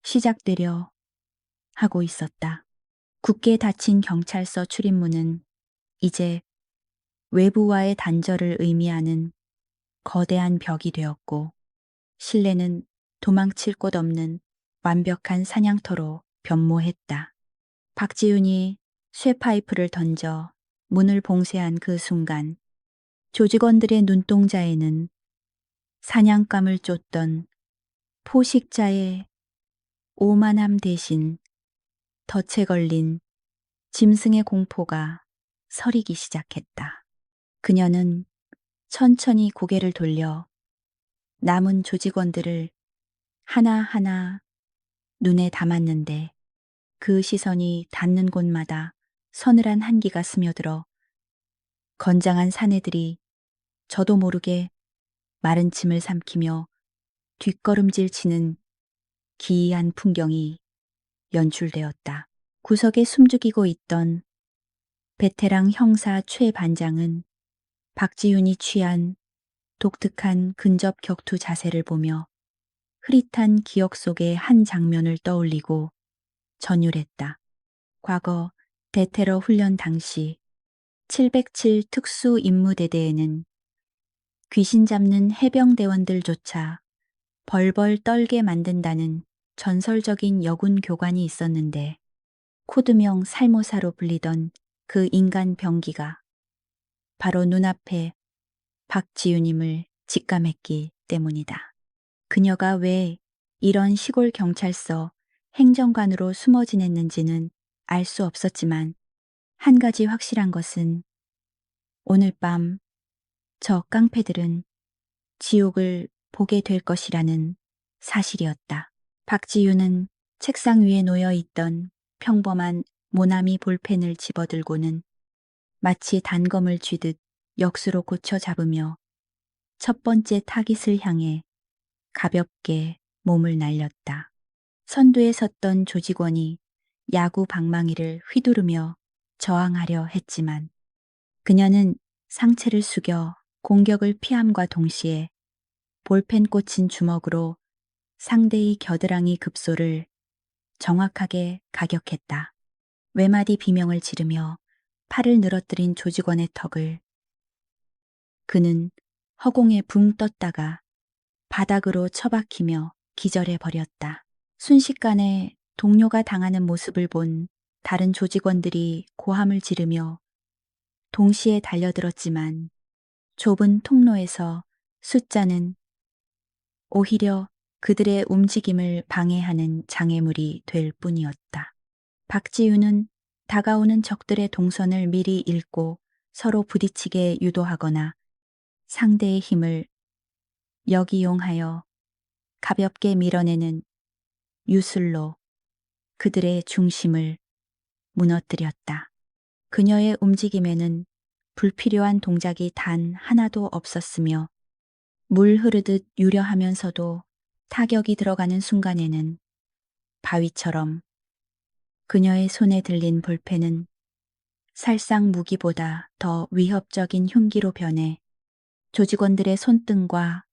[SPEAKER 1] 시작되려 하고 있었다. 굳게 닫힌 경찰서 출입문은 이제 외부와의 단절을 의미하는 거대한 벽이 되었고 실내는 도망칠 곳 없는 완벽한 사냥터로 변모했다. 박지윤이 쇠파이프를 던져 문을 봉쇄한 그 순간 조직원들의 눈동자에는 사냥감을 쫓던 포식자의 오만함 대신 덫에 걸린 짐승의 공포가 서리기 시작했다. 그녀는 천천히 고개를 돌려 남은 조직원들을 하나하나 눈에 담았는데 그 시선이 닿는 곳마다 서늘한 한기가 스며들어 건장한 사내들이 저도 모르게 마른 침을 삼키며 뒷걸음질 치는 기이한 풍경이 연출되었다. 구석에 숨죽이고 있던 베테랑 형사 최 반장은 박지윤이 취한 독특한 근접 격투 자세를 보며 흐릿한 기억 속의 한 장면을 떠올리고 전율했다. 과거 대테러 훈련 당시 707 특수임무대대에는 귀신 잡는 해병대원들조차 벌벌 떨게 만든다는 전설적인 여군 교관이 있었는데 코드명 살모사로 불리던 그 인간 병기가 바로 눈앞에 박지윤임을 직감했기 때문이다. 그녀가 왜 이런 시골 경찰서 행정관으로 숨어 지냈는지는 알 수 없었지만 한 가지 확실한 것은 오늘 밤 저 깡패들은 지옥을 보게 될 것이라는 사실이었다. 박지윤은 책상 위에 놓여 있던 평범한 모나미 볼펜을 집어들고는 마치 단검을 쥐듯 역수로 고쳐 잡으며 첫 번째 타깃을 향해 가볍게 몸을 날렸다. 선두에 섰던 조직원이 야구 방망이를 휘두르며 저항하려 했지만 그녀는 상체를 숙여 공격을 피함과 동시에 볼펜 꽂힌 주먹으로 상대의 겨드랑이 급소를 정확하게 가격했다. 외마디 비명을 지르며 팔을 늘어뜨린 조직원의 턱을 그는 허공에 붕 떴다가 바닥으로 처박히며 기절해 버렸다. 순식간에 동료가 당하는 모습을 본 다른 조직원들이 고함을 지르며 동시에 달려들었지만 좁은 통로에서 숫자는 오히려 그들의 움직임을 방해하는 장애물이 될 뿐이었다. 박지윤은 다가오는 적들의 동선을 미리 읽고 서로 부딪히게 유도하거나 상대의 힘을 역이용하여 가볍게 밀어내는 유술로 그들의 중심을 무너뜨렸다. 그녀의 움직임에는 불필요한 동작이 단 하나도 없었으며 물 흐르듯 유려하면서도 타격이 들어가는 순간에는 바위처럼 그녀의 손에 들린 볼펜은 살상 무기보다 더 위협적인 흉기로 변해 조직원들의 손등과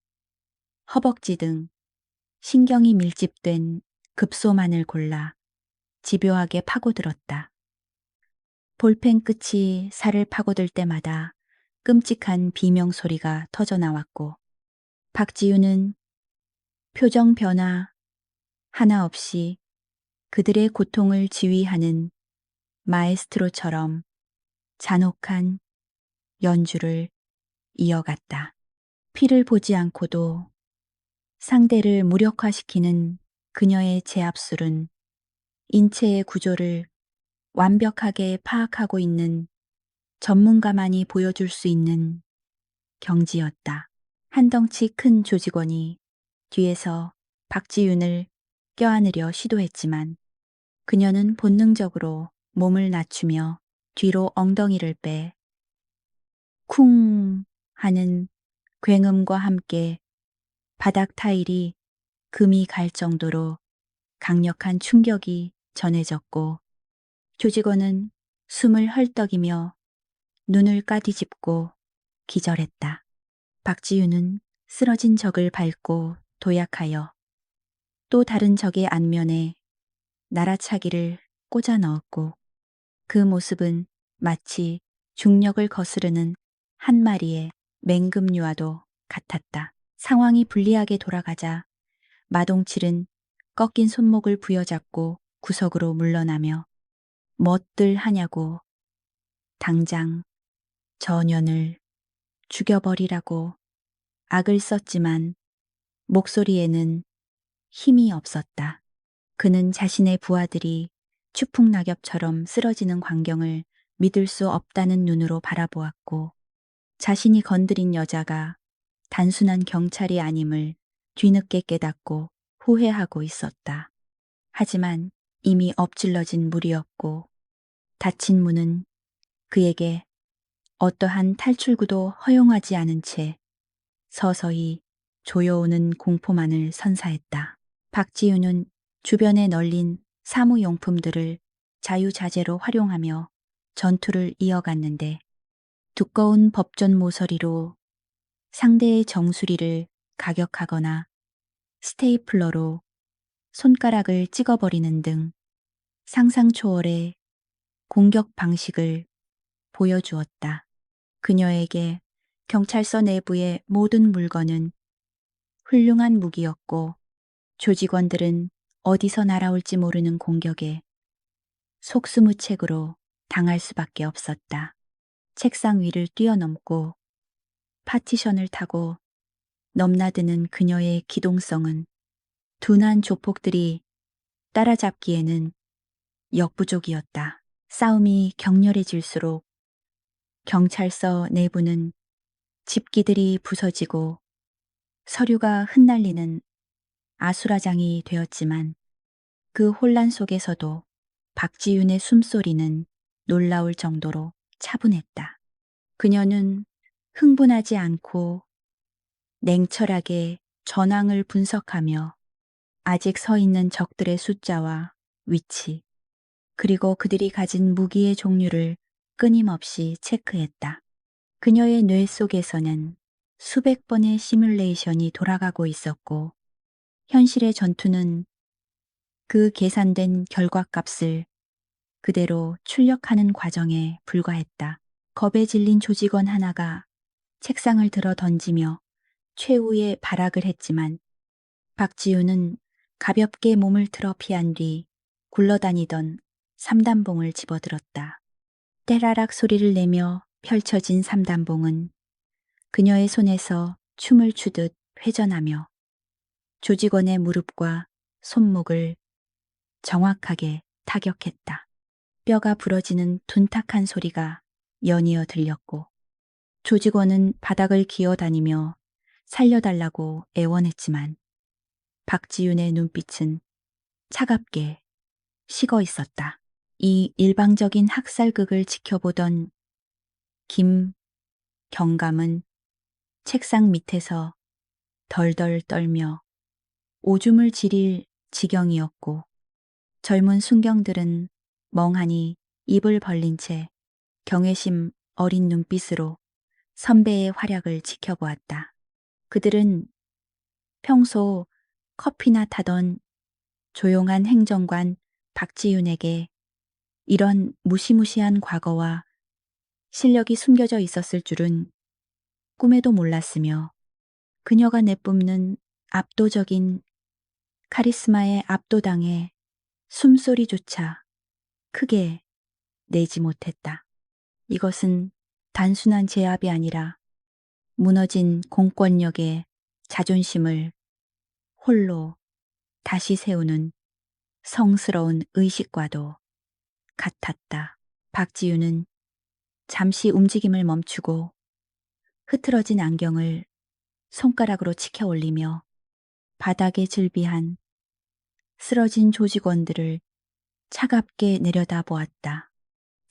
[SPEAKER 1] 허벅지 등 신경이 밀집된 급소만을 골라 집요하게 파고들었다. 볼펜 끝이 살을 파고들 때마다 끔찍한 비명 소리가 터져나왔고 박지윤은 표정 변화 하나 없이 그들의 고통을 지휘하는 마에스트로처럼 잔혹한 연주를 이어갔다. 피를 보지 않고도 상대를 무력화시키는 그녀의 제압술은 인체의 구조를 완벽하게 파악하고 있는 전문가만이 보여줄 수 있는 경지였다. 한 덩치 큰 조직원이 뒤에서 박지윤을 껴안으려 시도했지만 그녀는 본능적으로 몸을 낮추며 뒤로 엉덩이를 빼 쿵 하는 굉음과 함께 바닥 타일이 금이 갈 정도로 강력한 충격이 전해졌고 조직원은 숨을 헐떡이며 눈을 까뒤집고 기절했다. 박지윤은 쓰러진 적을 밟고 도약하여 또 다른 적의 안면에 날아차기를 꽂아 넣었고 그 모습은 마치 중력을 거스르는 한 마리의 맹금류와도 같았다. 상황이 불리하게 돌아가자 마동칠은 꺾인 손목을 부여잡고 구석으로 물러나며 뭣들 하냐고 당장 저 년을 죽여버리라고 악을 썼지만 목소리에는 힘이 없었다. 그는 자신의 부하들이 추풍낙엽처럼 쓰러지는 광경을 믿을 수 없다는 눈으로 바라보았고 자신이 건드린 여자가 단순한 경찰이 아님을 뒤늦게 깨닫고 후회하고 있었다. 하지만 이미 엎질러진 물이었고 닫힌 문은 그에게 어떠한 탈출구도 허용하지 않은 채 서서히 조여오는 공포만을 선사했다. 박지윤은 주변에 널린 사무용품들을 자유자재로 활용하며 전투를 이어갔는데 두꺼운 법전 모서리로 상대의 정수리를 가격하거나 스테이플러로 손가락을 찍어버리는 등 상상 초월의 공격 방식을 보여주었다. 그녀에게 경찰서 내부의 모든 물건은 훌륭한 무기였고 조직원들은 어디서 날아올지 모르는 공격에 속수무책으로 당할 수밖에 없었다. 책상 위를 뛰어넘고 파티션을 타고 넘나드는 그녀의 기동성은 둔한 조폭들이 따라잡기에는 역부족이었다. 싸움이 격렬해질수록 경찰서 내부는 집기들이 부서지고 서류가 흩날리는 아수라장이 되었지만 그 혼란 속에서도 박지윤의 숨소리는 놀라울 정도로 차분했다. 그녀는 흥분하지 않고 냉철하게 전황을 분석하며 아직 서 있는 적들의 숫자와 위치, 그리고 그들이 가진 무기의 종류를 끊임없이 체크했다. 그녀의 뇌 속에서는 수백 번의 시뮬레이션이 돌아가고 있었고 현실의 전투는 그 계산된 결과값을 그대로 출력하는 과정에 불과했다. 겁에 질린 조직원 하나가 책상을 들어 던지며 최후의 발악을 했지만 박지우는 가볍게 몸을 틀어 피한 뒤 굴러다니던 삼단봉을 집어들었다. 때라락 소리를 내며 펼쳐진 삼단봉은 그녀의 손에서 춤을 추듯 회전하며 조직원의 무릎과 손목을 정확하게 타격했다. 뼈가 부러지는 둔탁한 소리가 연이어 들렸고 조직원은 바닥을 기어다니며 살려달라고 애원했지만 박지윤의 눈빛은 차갑게 식어 있었다. 이 일방적인 학살극을 지켜보던 김 경감은 책상 밑에서 덜덜 떨며 오줌을 지릴 지경이었고 젊은 순경들은 멍하니 입을 벌린 채 경외심 어린 눈빛으로 선배의 활약을 지켜보았다. 그들은 평소 커피나 타던 조용한 행정관 박지윤에게 이런 무시무시한 과거와 실력이 숨겨져 있었을 줄은 꿈에도 몰랐으며 그녀가 내뿜는 압도적인 카리스마에 압도당해 숨소리조차 크게 내지 못했다. 이것은 단순한 제압이 아니라 무너진 공권력의 자존심을 홀로 다시 세우는 성스러운 의식과도 같았다. 박지윤은 잠시 움직임을 멈추고 흐트러진 안경을 손가락으로 치켜 올리며 바닥에 즐비한 쓰러진 조직원들을 차갑게 내려다보았다.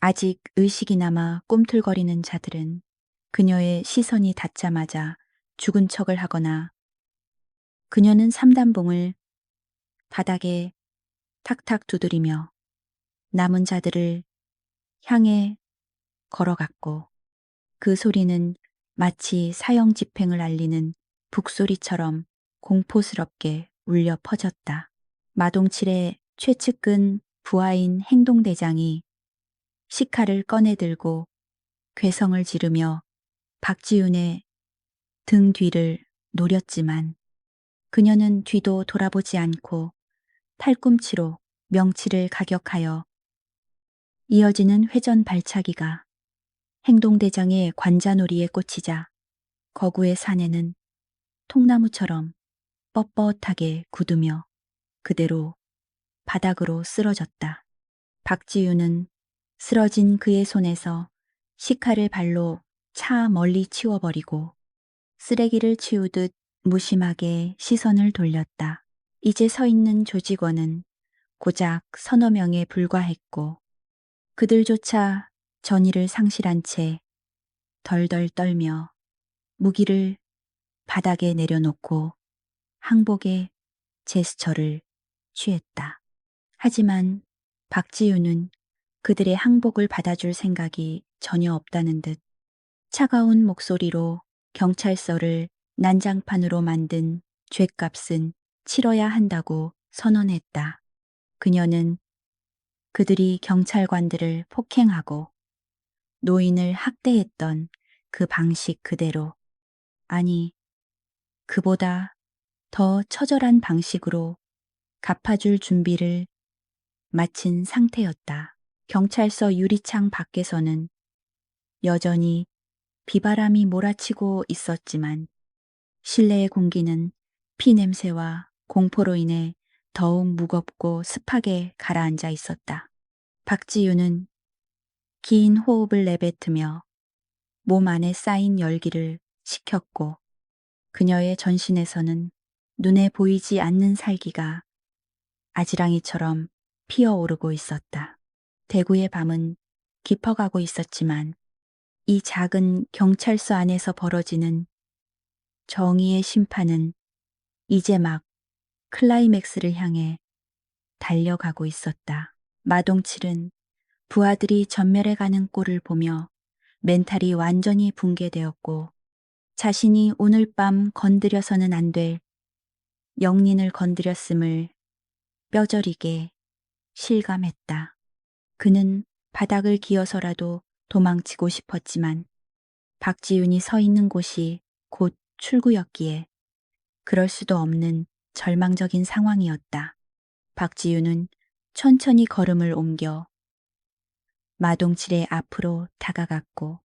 [SPEAKER 1] 아직 의식이 남아 꿈틀거리는 자들은 그녀의 시선이 닿자마자 죽은 척을 하거나 그녀는 삼단봉을 바닥에 탁탁 두드리며 남은 자들을 향해 걸어갔고 그 소리는 마치 사형 집행을 알리는 북소리처럼 공포스럽게 울려 퍼졌다. 마동칠의 최측근 부하인 행동대장이 시칼을 꺼내들고 괴성을 지르며 박지윤의 등 뒤를 노렸지만 그녀는 뒤도 돌아보지 않고 팔꿈치로 명치를 가격하여 이어지는 회전 발차기가 행동대장의 관자놀이에 꽂히자 거구의 사내는 통나무처럼 뻣뻣하게 굳으며 그대로 바닥으로 쓰러졌다. 박지윤은 쓰러진 그의 손에서 시칼을 발로 차 멀리 치워버리고 쓰레기를 치우듯 무심하게 시선을 돌렸다. 이제 서 있는 조직원은 고작 서너 명에 불과했고 그들조차 전의를 상실한 채 덜덜 떨며 무기를 바닥에 내려놓고 항복의 제스처를 취했다. 하지만 박지윤은 그들의 항복을 받아줄 생각이 전혀 없다는 듯 차가운 목소리로 경찰서를 난장판으로 만든 죗값은 치러야 한다고 선언했다. 그녀는 그들이 경찰관들을 폭행하고 노인을 학대했던 그 방식 그대로, 아니, 그보다 더 처절한 방식으로 갚아줄 준비를 마친 상태였다. 경찰서 유리창 밖에서는 여전히 비바람이 몰아치고 있었지만 실내의 공기는 피 냄새와 공포로 인해 더욱 무겁고 습하게 가라앉아 있었다. 박지윤은 긴 호흡을 내뱉으며 몸 안에 쌓인 열기를 식혔고 그녀의 전신에서는 눈에 보이지 않는 살기가 아지랑이처럼 피어오르고 있었다. 대구의 밤은 깊어가고 있었지만 이 작은 경찰서 안에서 벌어지는 정의의 심판은 이제 막 클라이맥스를 향해 달려가고 있었다. 마동칠은 부하들이 전멸해가는 꼴을 보며 멘탈이 완전히 붕괴되었고 자신이 오늘 밤 건드려서는 안 될 영린을 건드렸음을 뼈저리게 실감했다. 그는 바닥을 기어서라도 도망치고 싶었지만 박지윤이 서 있는 곳이 곧 출구였기에 그럴 수도 없는 절망적인 상황이었다. 박지윤은 천천히 걸음을 옮겨 마동칠의 앞으로 다가갔고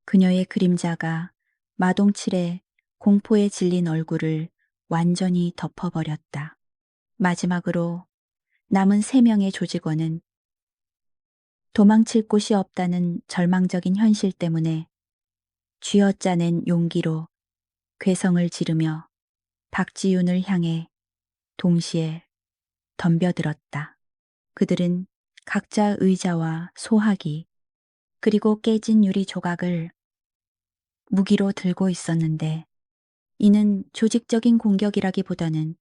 [SPEAKER 1] 그녀의 그림자가 마동칠의 공포에 질린 얼굴을 완전히 덮어버렸다. 마지막으로 남은 3명의 조직원은 도망칠 곳이 없다는 절망적인 현실 때문에 쥐어짜낸 용기로 괴성을 지르며 박지윤을 향해 동시에 덤벼들었다. 그들은 각자 의자와 소화기 그리고 깨진 유리 조각을 무기로 들고 있었는데 이는 조직적인 공격이라기보다는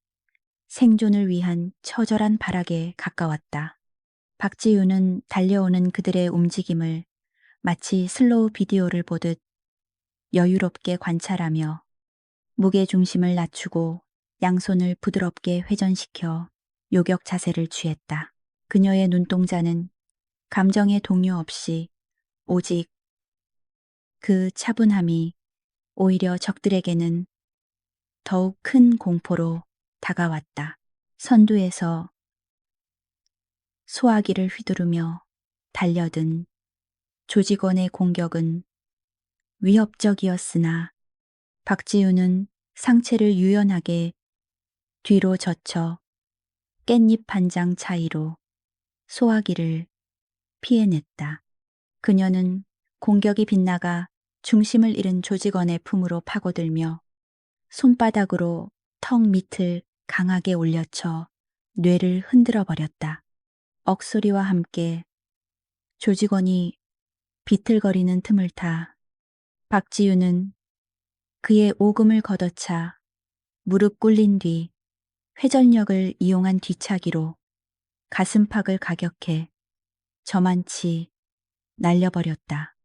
[SPEAKER 1] 생존을 위한 처절한 발악에 가까웠다. 박지윤은 달려오는 그들의 움직임을 마치 슬로우 비디오를 보듯 여유롭게 관찰하며 무게 중심을 낮추고 양손을 부드럽게 회전시켜 요격 자세를 취했다. 그녀의 눈동자는 감정의 동요 없이 오직 그 차분함이 오히려 적들에게는 더욱 큰 공포로 다가왔다. 선두에서 소화기를 휘두르며 달려든 조직원의 공격은 위협적이었으나 박지윤은 상체를 유연하게 뒤로 젖혀 깻잎 한 장 차이로 소화기를 피해냈다. 그녀는 공격이 빗나가 중심을 잃은 조직원의 품으로 파고들며 손바닥으로 턱 밑을 강하게 올려쳐 뇌를 흔들어 버렸다. 억소리와 함께 조직원이 비틀거리는 틈을 타 박지윤은 그의 오금을 걷어차 무릎 꿇린 뒤 회전력을 이용한 뒤차기로 가슴팍을 가격해 저만치 날려버렸다.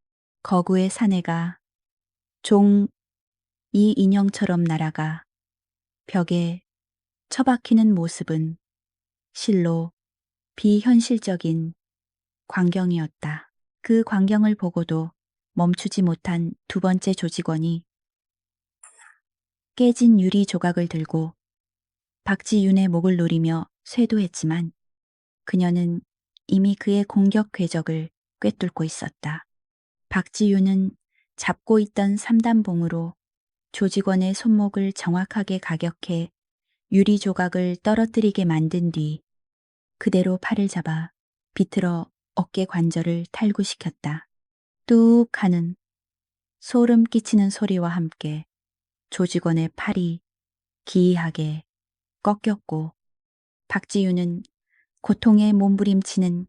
[SPEAKER 1] 거구의 사내가 종 이 인형처럼 날아가 벽에 처박히는 모습은 실로 비현실적인 광경이었다. 그 광경을 보고도 멈추지 못한 두 번째 조직원이 깨진 유리 조각을 들고 박지윤의 목을 노리며 쇄도했지만 그녀는 이미 그의 공격 궤적을 꿰뚫고 있었다. 박지윤은 잡고 있던 3단봉으로 조직원의 손목을 정확하게 가격해 유리 조각을 떨어뜨리게 만든 뒤 그대로 팔을 잡아 비틀어 어깨 관절을 탈구시켰다. 뚝 하는 소름 끼치는 소리와 함께 조직원의 팔이 기이하게 꺾였고 박지윤은 고통에 몸부림치는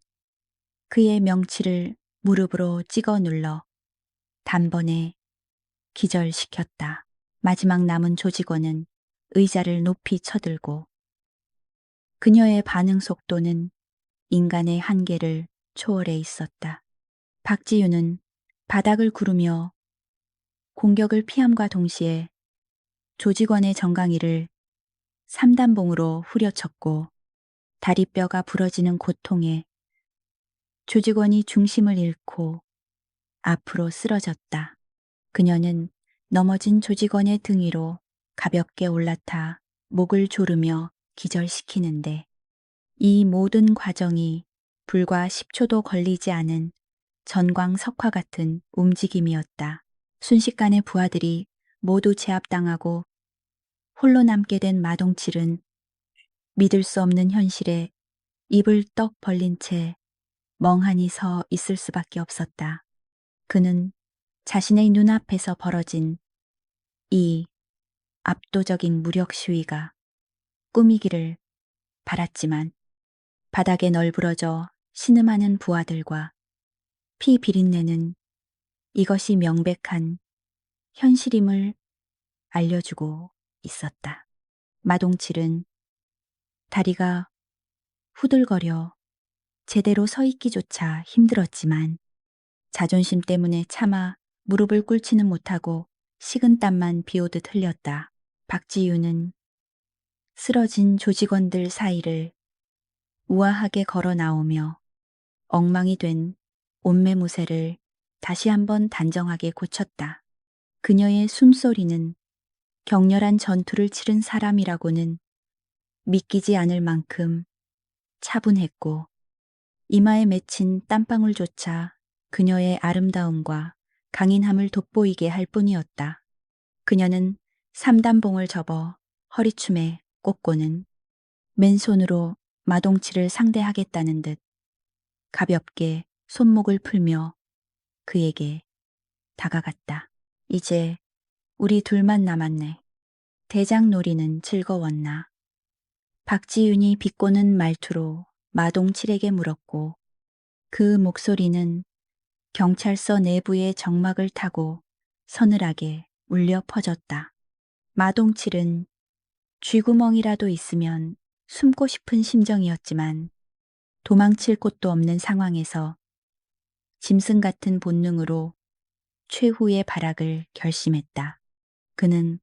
[SPEAKER 1] 그의 명치를 무릎으로 찍어 눌러 단번에 기절시켰다. 마지막 남은 조직원은 의자를 높이 쳐들고 그녀의 반응 속도는 인간의 한계를 초월해 있었다. 박지윤은 바닥을 구르며 공격을 피함과 동시에 조직원의 정강이를 3단봉으로 후려쳤고 다리뼈가 부러지는 고통에 조직원이 중심을 잃고 앞으로 쓰러졌다. 그녀는 넘어진 조직원의 등 위로 가볍게 올라타 목을 조르며 기절시키는데 이 모든 과정이 불과 10초도 걸리지 않은 전광석화 같은 움직임이었다. 순식간에 부하들이 모두 제압당하고 홀로 남게 된 마동칠은 믿을 수 없는 현실에 입을 떡 벌린 채 멍하니 서 있을 수밖에 없었다. 그는 자신의 눈앞에서 벌어진 이 압도적인 무력 시위가 꿈이기를 바랐지만 바닥에 널브러져 신음하는 부하들과 피 비린내는 이것이 명백한 현실임을 알려주고 있었다. 마동칠은 다리가 후들거려 제대로 서 있기조차 힘들었지만 자존심 때문에 차마 무릎을 꿇지는 못하고 식은땀만 비오듯 흘렸다. 박지윤은 쓰러진 조직원들 사이를 우아하게 걸어 나오며 엉망이 된 옷매무새를 다시 한번 단정하게 고쳤다. 그녀의 숨소리는 격렬한 전투를 치른 사람이라고는 믿기지 않을 만큼 차분했고 이마에 맺힌 땀방울조차 그녀의 아름다움과 강인함을 돋보이게 할 뿐이었다. 그녀는 3단봉을 접어 허리춤에 꽂고는 맨손으로 마동치를 상대하겠다는 듯 가볍게 손목을 풀며 그에게 다가갔다. 이제 우리 둘만 남았네. 대장놀이는 즐거웠나? 박지윤이 비꼬는 말투로 마동칠에게 물었고 그 목소리는 경찰서 내부의 정막을 타고 서늘하게 울려 퍼졌다. 마동칠은 쥐구멍이라도 있으면 숨고 싶은 심정이었지만 도망칠 곳도 없는 상황에서 짐승 같은 본능으로 최후의 발악을 결심했다. 그는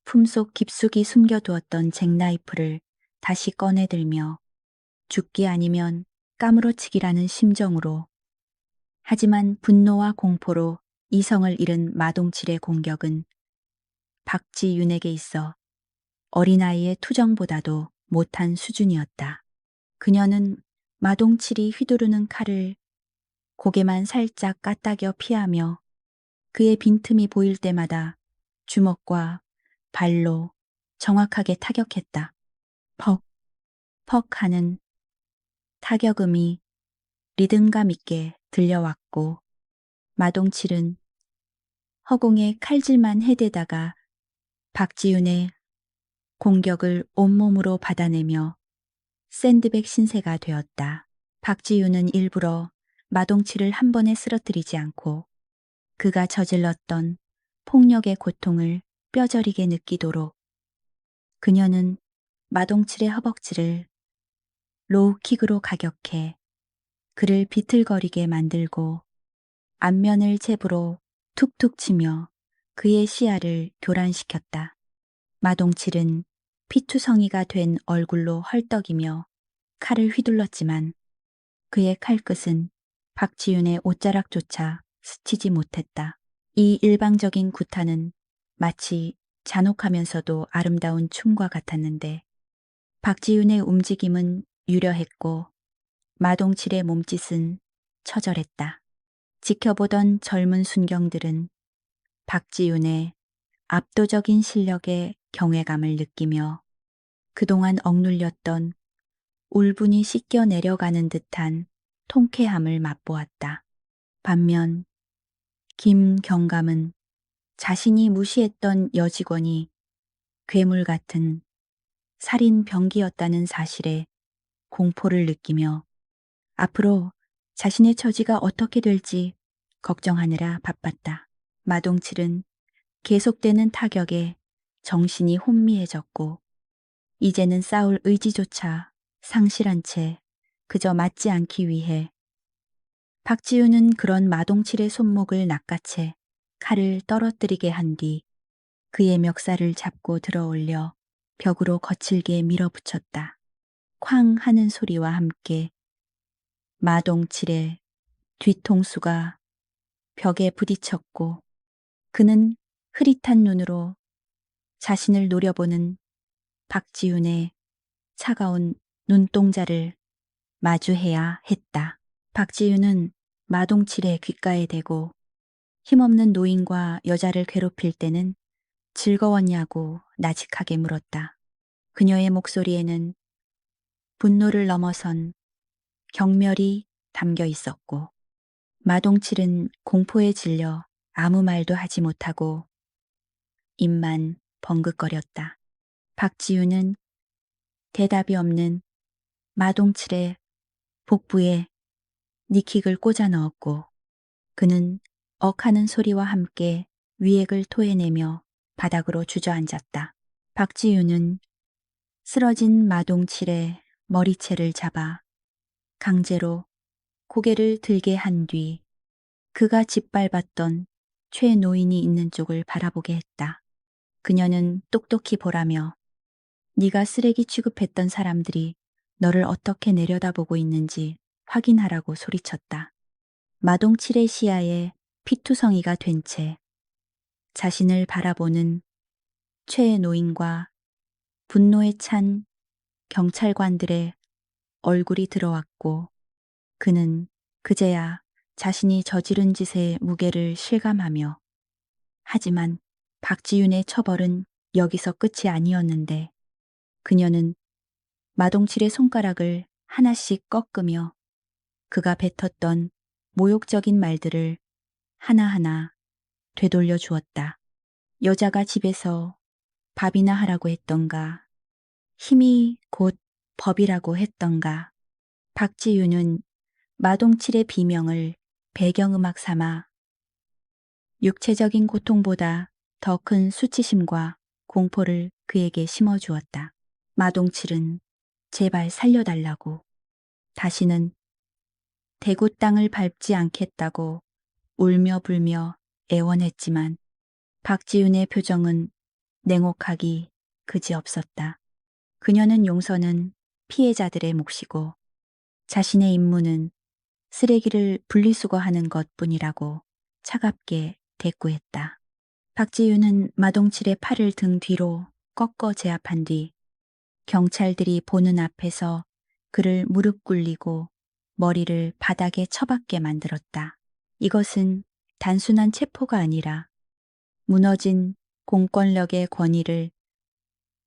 [SPEAKER 1] 품속 깊숙이 숨겨두었던 잭나이프를 다시 꺼내들며 죽기 아니면 까무러치기라는 심정으로 하지만 분노와 공포로 이성을 잃은 마동칠의 공격은 박지윤에게 있어 어린아이의 투정보다도 못한 수준이었다. 그녀는 마동칠이 휘두르는 칼을 고개만 살짝 까딱여 피하며 그의 빈틈이 보일 때마다 주먹과 발로 정확하게 타격했다. 퍽, 퍽 하는 타격음이 리듬감 있게 들려왔고 마동칠은 허공에 칼질만 해대다가 박지윤의 공격을 온몸으로 받아내며 샌드백 신세가 되었다. 박지윤은 일부러 마동칠을 한 번에 쓰러뜨리지 않고 그가 저질렀던 폭력의 고통을 뼈저리게 느끼도록 그녀는 마동칠의 허벅지를 로우킥으로 가격해 그를 비틀거리게 만들고 안면을 잽으로 툭툭 치며 그의 시야를 교란시켰다. 마동칠은 피투성이가 된 얼굴로 헐떡이며 칼을 휘둘렀지만 그의 칼끝은 박지윤의 옷자락조차 스치지 못했다. 이 일방적인 구타는 마치 잔혹하면서도 아름다운 춤과 같았는데 박지윤의 움직임은 유려했고 마동칠의 몸짓은 처절했다. 지켜보던 젊은 순경들은 박지윤의 압도적인 실력에 경외감을 느끼며 그동안 억눌렸던 울분이 씻겨 내려가는 듯한 통쾌함을 맛보았다. 반면 김경감은 자신이 무시했던 여직원이 괴물 같은 살인 병기였다는 사실에 공포를 느끼며 앞으로 자신의 처지가 어떻게 될지 걱정하느라 바빴다. 마동칠은 계속되는 타격에 정신이 혼미해졌고 이제는 싸울 의지조차 상실한 채 그저 맞지 않기 위해 박지우는 그런 마동칠의 손목을 낚아채 칼을 떨어뜨리게 한 뒤 그의 멱살을 잡고 들어올려 벽으로 거칠게 밀어붙였다. 쾅 하는 소리와 함께 마동칠의 뒤통수가 벽에 부딪혔고 그는 흐릿한 눈으로 자신을 노려보는 박지훈의 차가운 눈동자를 마주해야 했다. 박지윤은 마동칠의 귓가에 대고 힘없는 노인과 여자를 괴롭힐 때는 즐거웠냐고 나직하게 물었다. 그녀의 목소리에는 분노를 넘어선 경멸이 담겨 있었고 마동칠은 공포에 질려 아무 말도 하지 못하고 입만 벙긋거렸다. 박지윤은 대답이 없는 마동칠의 복부에 니킥을 꽂아 넣었고 그는 억하는 소리와 함께 위액을 토해내며 바닥으로 주저앉았다. 박지윤은 쓰러진 마동칠의 머리채를 잡아 강제로 고개를 들게 한 뒤 그가 짓밟았던 최 노인이 있는 쪽을 바라보게 했다. 그녀는 똑똑히 보라며 네가 쓰레기 취급했던 사람들이 너를 어떻게 내려다보고 있는지 확인하라고 소리쳤다. 마동칠의 시야에 피투성이가 된 채 자신을 바라보는 최의 노인과 분노에 찬 경찰관들의 얼굴이 들어왔고 그는 그제야 자신이 저지른 짓의 무게를 실감하며 하지만 박지윤의 처벌은 여기서 끝이 아니었는데 그녀는 마동칠의 손가락을 하나씩 꺾으며 그가 뱉었던 모욕적인 말들을 하나하나 되돌려 주었다. 여자가 집에서 밥이나 하라고 했던가, 힘이 곧 법이라고 했던가, 박지윤은 마동칠의 비명을 배경음악 삼아 육체적인 고통보다 더 큰 수치심과 공포를 그에게 심어주었다. 마동칠은 제발 살려달라고 다시는 대구 땅을 밟지 않겠다고 울며 불며 애원했지만 박지윤의 표정은 냉혹하기 그지없었다. 그녀는 용서는 피해자들의 몫이고 자신의 임무는 쓰레기를 분리수거하는 것뿐이라고 차갑게 대꾸했다. 박지윤은 마동칠의 팔을 등 뒤로 꺾어 제압한 뒤 경찰들이 보는 앞에서 그를 무릎 꿇리고 머리를 바닥에 처박게 만들었다. 이것은 단순한 체포가 아니라 무너진 공권력의 권위를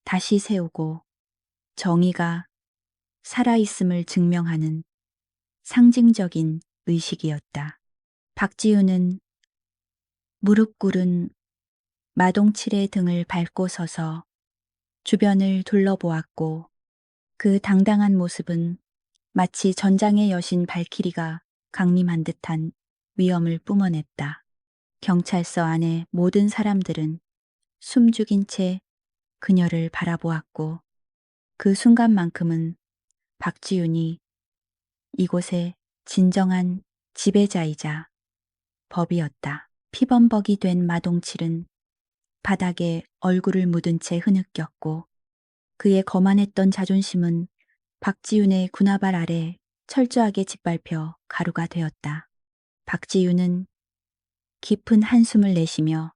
[SPEAKER 1] 다시 세우고 정의가 살아있음을 증명하는 상징적인 의식이었다. 박지윤은 무릎 꿇은 마동칠의 등을 밟고 서서 주변을 둘러보았고 그 당당한 모습은 마치 전장의 여신 발키리가 강림한 듯한 위엄을 뿜어냈다. 경찰서 안의 모든 사람들은 숨죽인 채 그녀를 바라보았고 그 순간만큼은 박지윤이 이곳의 진정한 지배자이자 법이었다. 피범벅이 된 마동칠은 바닥에 얼굴을 묻은 채 흐느꼈고 그의 거만했던 자존심은 박지윤의 군화발 아래 철저하게 짓밟혀 가루가 되었다. 박지윤은 깊은 한숨을 내쉬며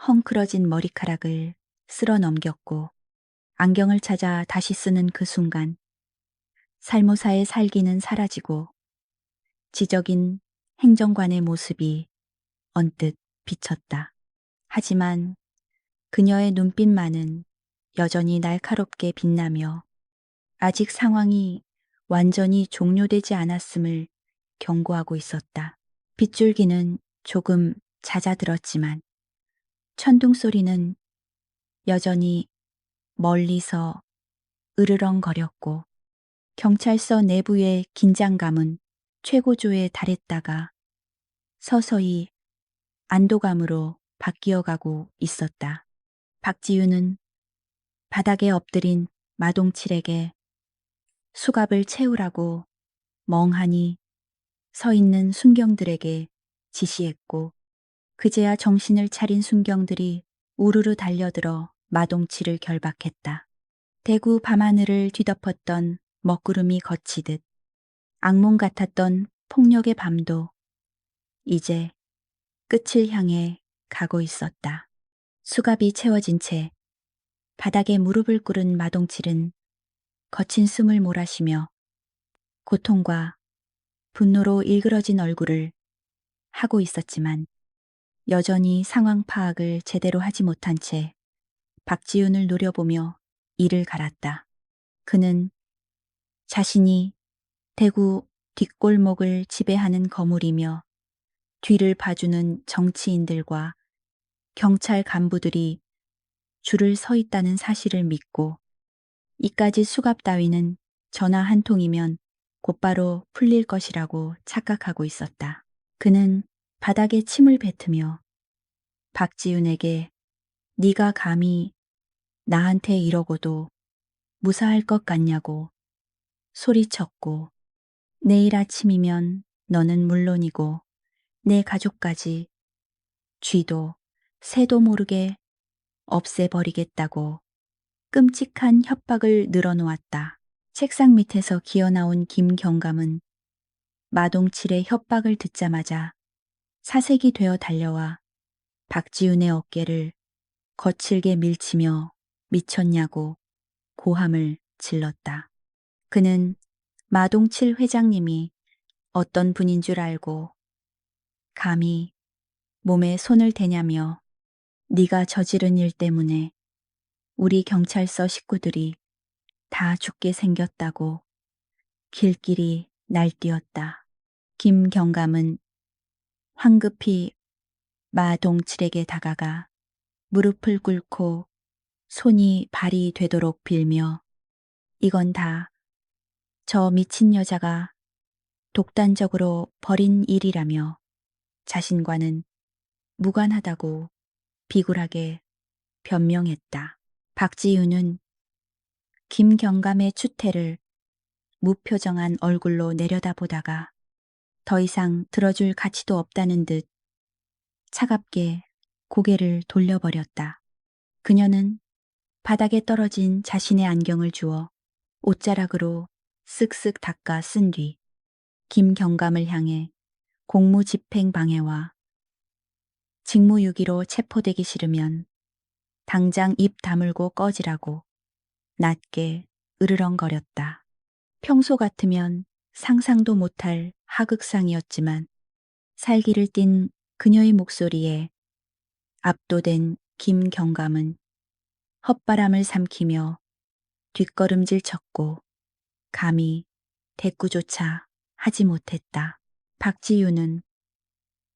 [SPEAKER 1] 헝클어진 머리카락을 쓸어 넘겼고 안경을 찾아 다시 쓰는 그 순간 살모사의 살기는 사라지고 지적인 행정관의 모습이 언뜻 비쳤다. 하지만 그녀의 눈빛만은 여전히 날카롭게 빛나며 아직 상황이 완전히 종료되지 않았음을 경고하고 있었다. 빗줄기는 조금 잦아들었지만 천둥 소리는 여전히 멀리서 으르렁거렸고 경찰서 내부의 긴장감은 최고조에 달했다가 서서히 안도감으로 바뀌어가고 있었다. 박지윤은 바닥에 엎드린 마동칠에게 수갑을 채우라고 멍하니 서 있는 순경들에게 지시했고, 그제야 정신을 차린 순경들이 우르르 달려들어 마동칠을 결박했다. 대구 밤하늘을 뒤덮었던 먹구름이 걷히듯 악몽 같았던 폭력의 밤도 이제 끝을 향해 가고 있었다. 수갑이 채워진 채 바닥에 무릎을 꿇은 마동칠은 거친 숨을 몰아쉬며 고통과 분노로 일그러진 얼굴을 하고 있었지만 여전히 상황 파악을 제대로 하지 못한 채 박지윤을 노려보며 이를 갈았다. 그는 자신이 대구 뒷골목을 지배하는 거물이며 뒤를 봐주는 정치인들과 경찰 간부들이 줄을 서 있다는 사실을 믿고 이까지 수갑 따위는 전화 한 통이면 곧바로 풀릴 것이라고 착각하고 있었다. 그는 바닥에 침을 뱉으며 박지윤에게 네가 감히 나한테 이러고도 무사할 것 같냐고 소리쳤고, 내일 아침이면 너는 물론이고 내 가족까지 쥐도 새도 모르게 없애버리겠다고 끔찍한 협박을 늘어놓았다. 책상 밑에서 기어나온 김경감은 마동칠의 협박을 듣자마자 사색이 되어 달려와 박지윤의 어깨를 거칠게 밀치며 미쳤냐고 고함을 질렀다. 그는 마동칠 회장님이 어떤 분인 줄 알고 감히 몸에 손을 대냐며 네가 저지른 일 때문에 우리 경찰서 식구들이 다 죽게 생겼다고 길길이 날뛰었다. 김경감은 황급히 마동칠에게 다가가 무릎을 꿇고 손이 발이 되도록 빌며 이건 다 저 미친 여자가 독단적으로 벌인 일이라며 자신과는 무관하다고 비굴하게 변명했다. 박지윤은 김경감의 추태를 무표정한 얼굴로 내려다보다가 더 이상 들어줄 가치도 없다는 듯 차갑게 고개를 돌려버렸다. 그녀는 바닥에 떨어진 자신의 안경을 주워 옷자락으로 쓱쓱 닦아 쓴 뒤 김경감을 향해 공무집행 방해와 직무유기로 체포되기 싫으면 당장 입 다물고 꺼지라고 낮게 으르렁거렸다. 평소 같으면 상상도 못할 하극상이었지만 살기를 띤 그녀의 목소리에 압도된 김경감은 헛바람을 삼키며 뒷걸음질 쳤고 감히 대꾸조차 하지 못했다. 박지윤은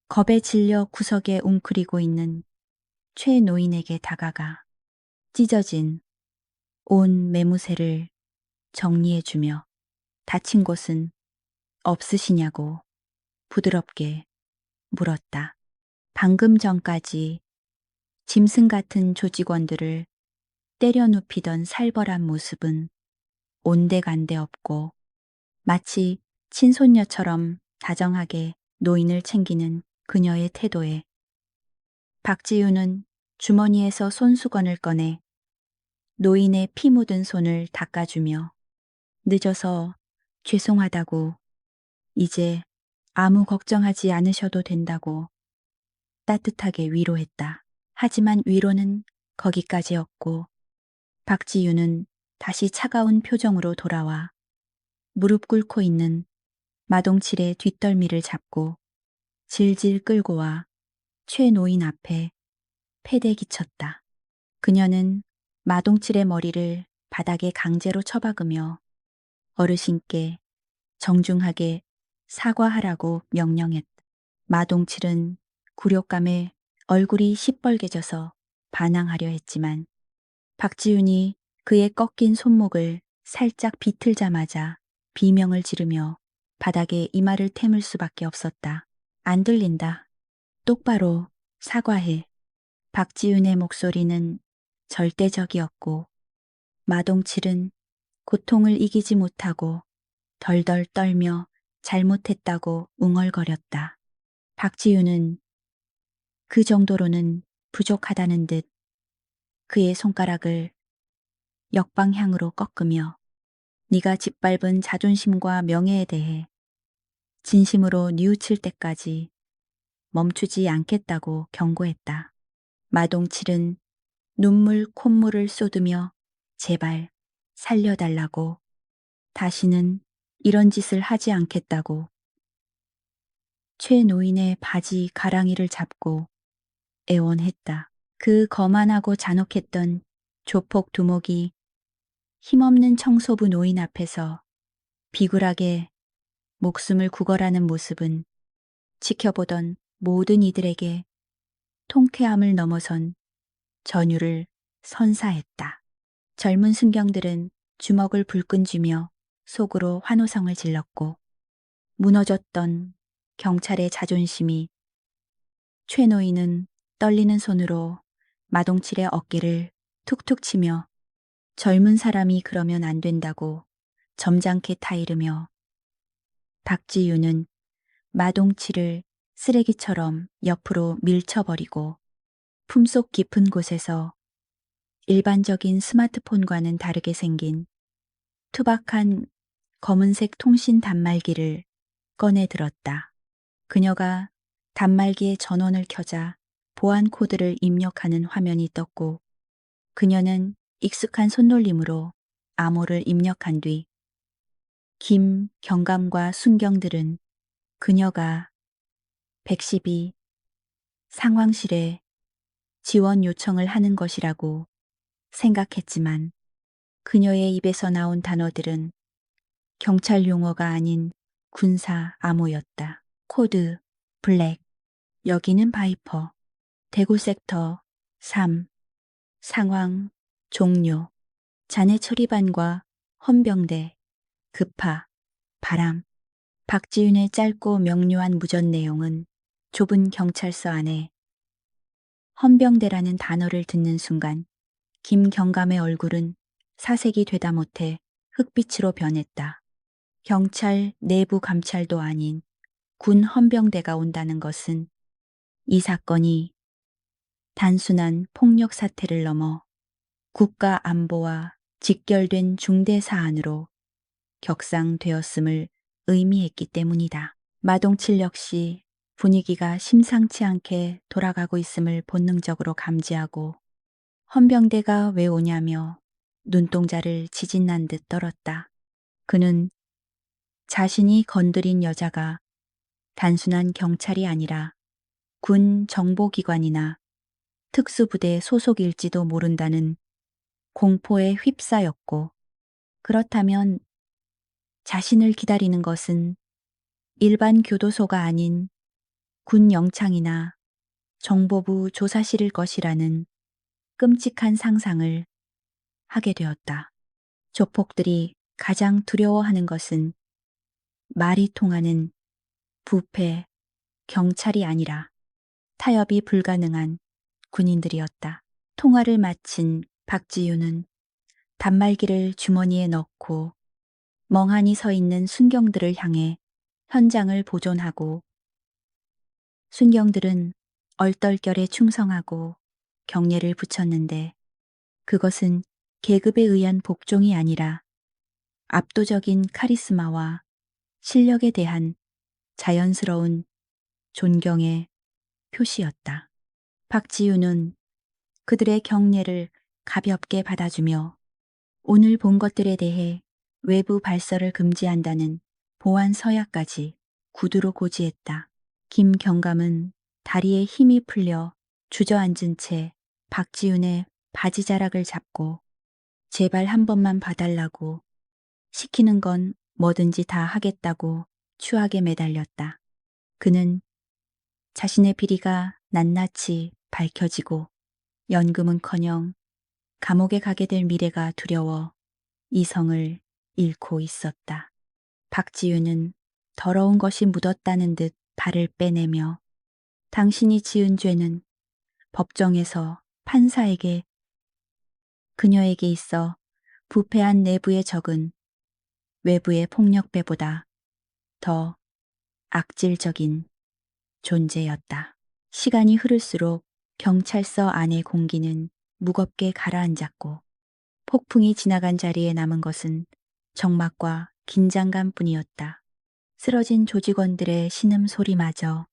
[SPEAKER 1] 겁에 질려 구석에 웅크리고 있는 최 노인에게 다가가 찢어진 온 매무새를 정리해주며 다친 곳은 없으시냐고 부드럽게 물었다. 방금 전까지 짐승 같은 조직원들을 때려 눕히던 살벌한 모습은 온데간데 없고 마치 친손녀처럼 다정하게 노인을 챙기는 그녀의 태도에 박지윤은 주머니에서 손수건을 꺼내 노인의 피 묻은 손을 닦아주며 늦어서 죄송하다고 이제 아무 걱정하지 않으셔도 된다고 따뜻하게 위로했다. 하지만 위로는 거기까지였고 박지윤은 다시 차가운 표정으로 돌아와 무릎 꿇고 있는 마동칠의 뒷덜미를 잡고 질질 끌고 와 최 노인 앞에 패대 기쳤다. 그녀는 마동칠의 머리를 바닥에 강제로 처박으며 어르신께 정중하게 사과하라고 명령했다. 마동칠은 굴욕감에 얼굴이 시뻘개져서 반항하려 했지만 박지윤이 그의 꺾인 손목을 살짝 비틀자마자 비명을 지르며 바닥에 이마를 태물 수밖에 없었다. 안 들린다. 똑바로 사과해. 박지윤의 목소리는 절대적이었고 마동칠은 고통을 이기지 못하고 덜덜 떨며 잘못했다고 웅얼거렸다. 박지윤은 그 정도로는 부족하다는 듯 그의 손가락을 역방향으로 꺾으며 네가 짓밟은 자존심과 명예에 대해 진심으로 뉘우칠 때까지 멈추지 않겠다고 경고했다. 마동칠은 눈물 콧물을 쏟으며 제발 살려달라고 다시는 이런 짓을 하지 않겠다고 최 노인의 바지 가랑이를 잡고 애원했다. 그 거만하고 잔혹했던 조폭 두목이 힘없는 청소부 노인 앞에서 비굴하게 목숨을 구걸하는 모습은 지켜보던 모든 이들에게 통쾌함을 넘어선 전율을 선사했다. 젊은 순경들은 주먹을 불끈 쥐며 속으로 환호성을 질렀고 무너졌던 경찰의 자존심이 최 노인은 떨리는 손으로 마동칠의 어깨를 툭툭 치며 젊은 사람이 그러면 안 된다고 점잖게 타이르며 박지윤은 마동칠을 쓰레기처럼 옆으로 밀쳐버리고 품속 깊은 곳에서 일반적인 스마트폰과는 다르게 생긴 투박한 검은색 통신 단말기를 꺼내 들었다. 그녀가 단말기의 전원을 켜자 보안 코드를 입력하는 화면이 떴고 그녀는 익숙한 손놀림으로 암호를 입력한 뒤 김 경감과 순경들은 그녀가 112 상황실에 지원 요청을 하는 것이라고 생각했지만 그녀의 입에서 나온 단어들은 경찰 용어가 아닌 군사 암호였다. 코드 블랙, 여기는 바이퍼, 대구 섹터 3, 상황 종료, 잔해 처리반과 헌병대, 급파, 바람. 박지윤의 짧고 명료한 무전 내용은 좁은 경찰서 안에 헌병대라는 단어를 듣는 순간 김경감의 얼굴은 사색이 되다 못해 흑빛으로 변했다. 경찰 내부 감찰도 아닌 군 헌병대가 온다는 것은 이 사건이 단순한 폭력 사태를 넘어 국가 안보와 직결된 중대 사안으로 격상되었음을 의미했기 때문이다. 마동칠 역시 분위기가 심상치 않게 돌아가고 있음을 본능적으로 감지하고 헌병대가 왜 오냐며 눈동자를 지진난 듯 떨었다. 그는 자신이 건드린 여자가 단순한 경찰이 아니라 군 정보기관이나 특수부대 소속일지도 모른다는 공포에 휩싸였고 그렇다면 자신을 기다리는 것은 일반 교도소가 아닌 군 영창이나 정보부 조사실일 것이라는 끔찍한 상상을 하게 되었다. 조폭들이 가장 두려워하는 것은 말이 통하는 부패 경찰이 아니라 타협이 불가능한 군인들이었다. 통화를 마친 박지윤은 단말기를 주머니에 넣고 멍하니 서 있는 순경들을 향해 현장을 보존하고 순경들은 얼떨결에 충성하고 경례를 붙였는데 그것은 계급에 의한 복종이 아니라 압도적인 카리스마와 실력에 대한 자연스러운 존경의 표시였다. 박지윤은 그들의 경례를 가볍게 받아주며 오늘 본 것들에 대해 외부 발설을 금지한다는 보안 서약까지 구두로 고지했다. 김경감은 다리에 힘이 풀려 주저앉은 채 박지윤의 바지자락을 잡고 제발 한 번만 봐달라고 시키는 건 뭐든지 다 하겠다고 추하게 매달렸다. 그는 자신의 비리가 낱낱이 밝혀지고 연금은커녕 감옥에 가게 될 미래가 두려워 이성을 잃고 있었다. 박지윤은 더러운 것이 묻었다는 듯 발을 빼내며 당신이 지은 죄는 법정에서 판사에게 그녀에게 있어 부패한 내부의 적은 외부의 폭력배보다 더 악질적인 존재였다. 시간이 흐를수록 경찰서 안의 공기는 무겁게 가라앉았고 폭풍이 지나간 자리에 남은 것은 적막과 긴장감뿐이었다. 쓰러진 조직원들의 신음소리마저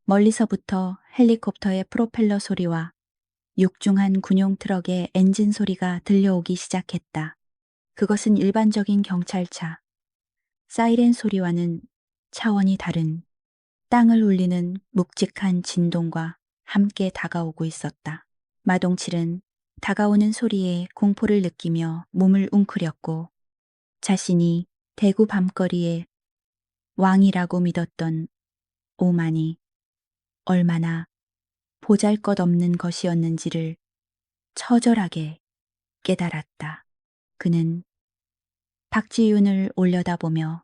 [SPEAKER 1] 멀리서부터 헬리콥터의 프로펠러 소리와 육중한 군용 트럭의 엔진 소리가 들려오기 시작했다. 그것은 일반적인 경찰차, 사이렌 소리와는 차원이 다른 땅을 울리는 묵직한 진동과 함께 다가오고 있었다. 마동칠은 다가오는 소리에 공포를 느끼며 몸을 웅크렸고 자신이 대구 밤거리의 왕이라고 믿었던 오만이 얼마나 보잘것없는 것이었는지를 처절하게 깨달았다. 그는 박지윤을 올려다보며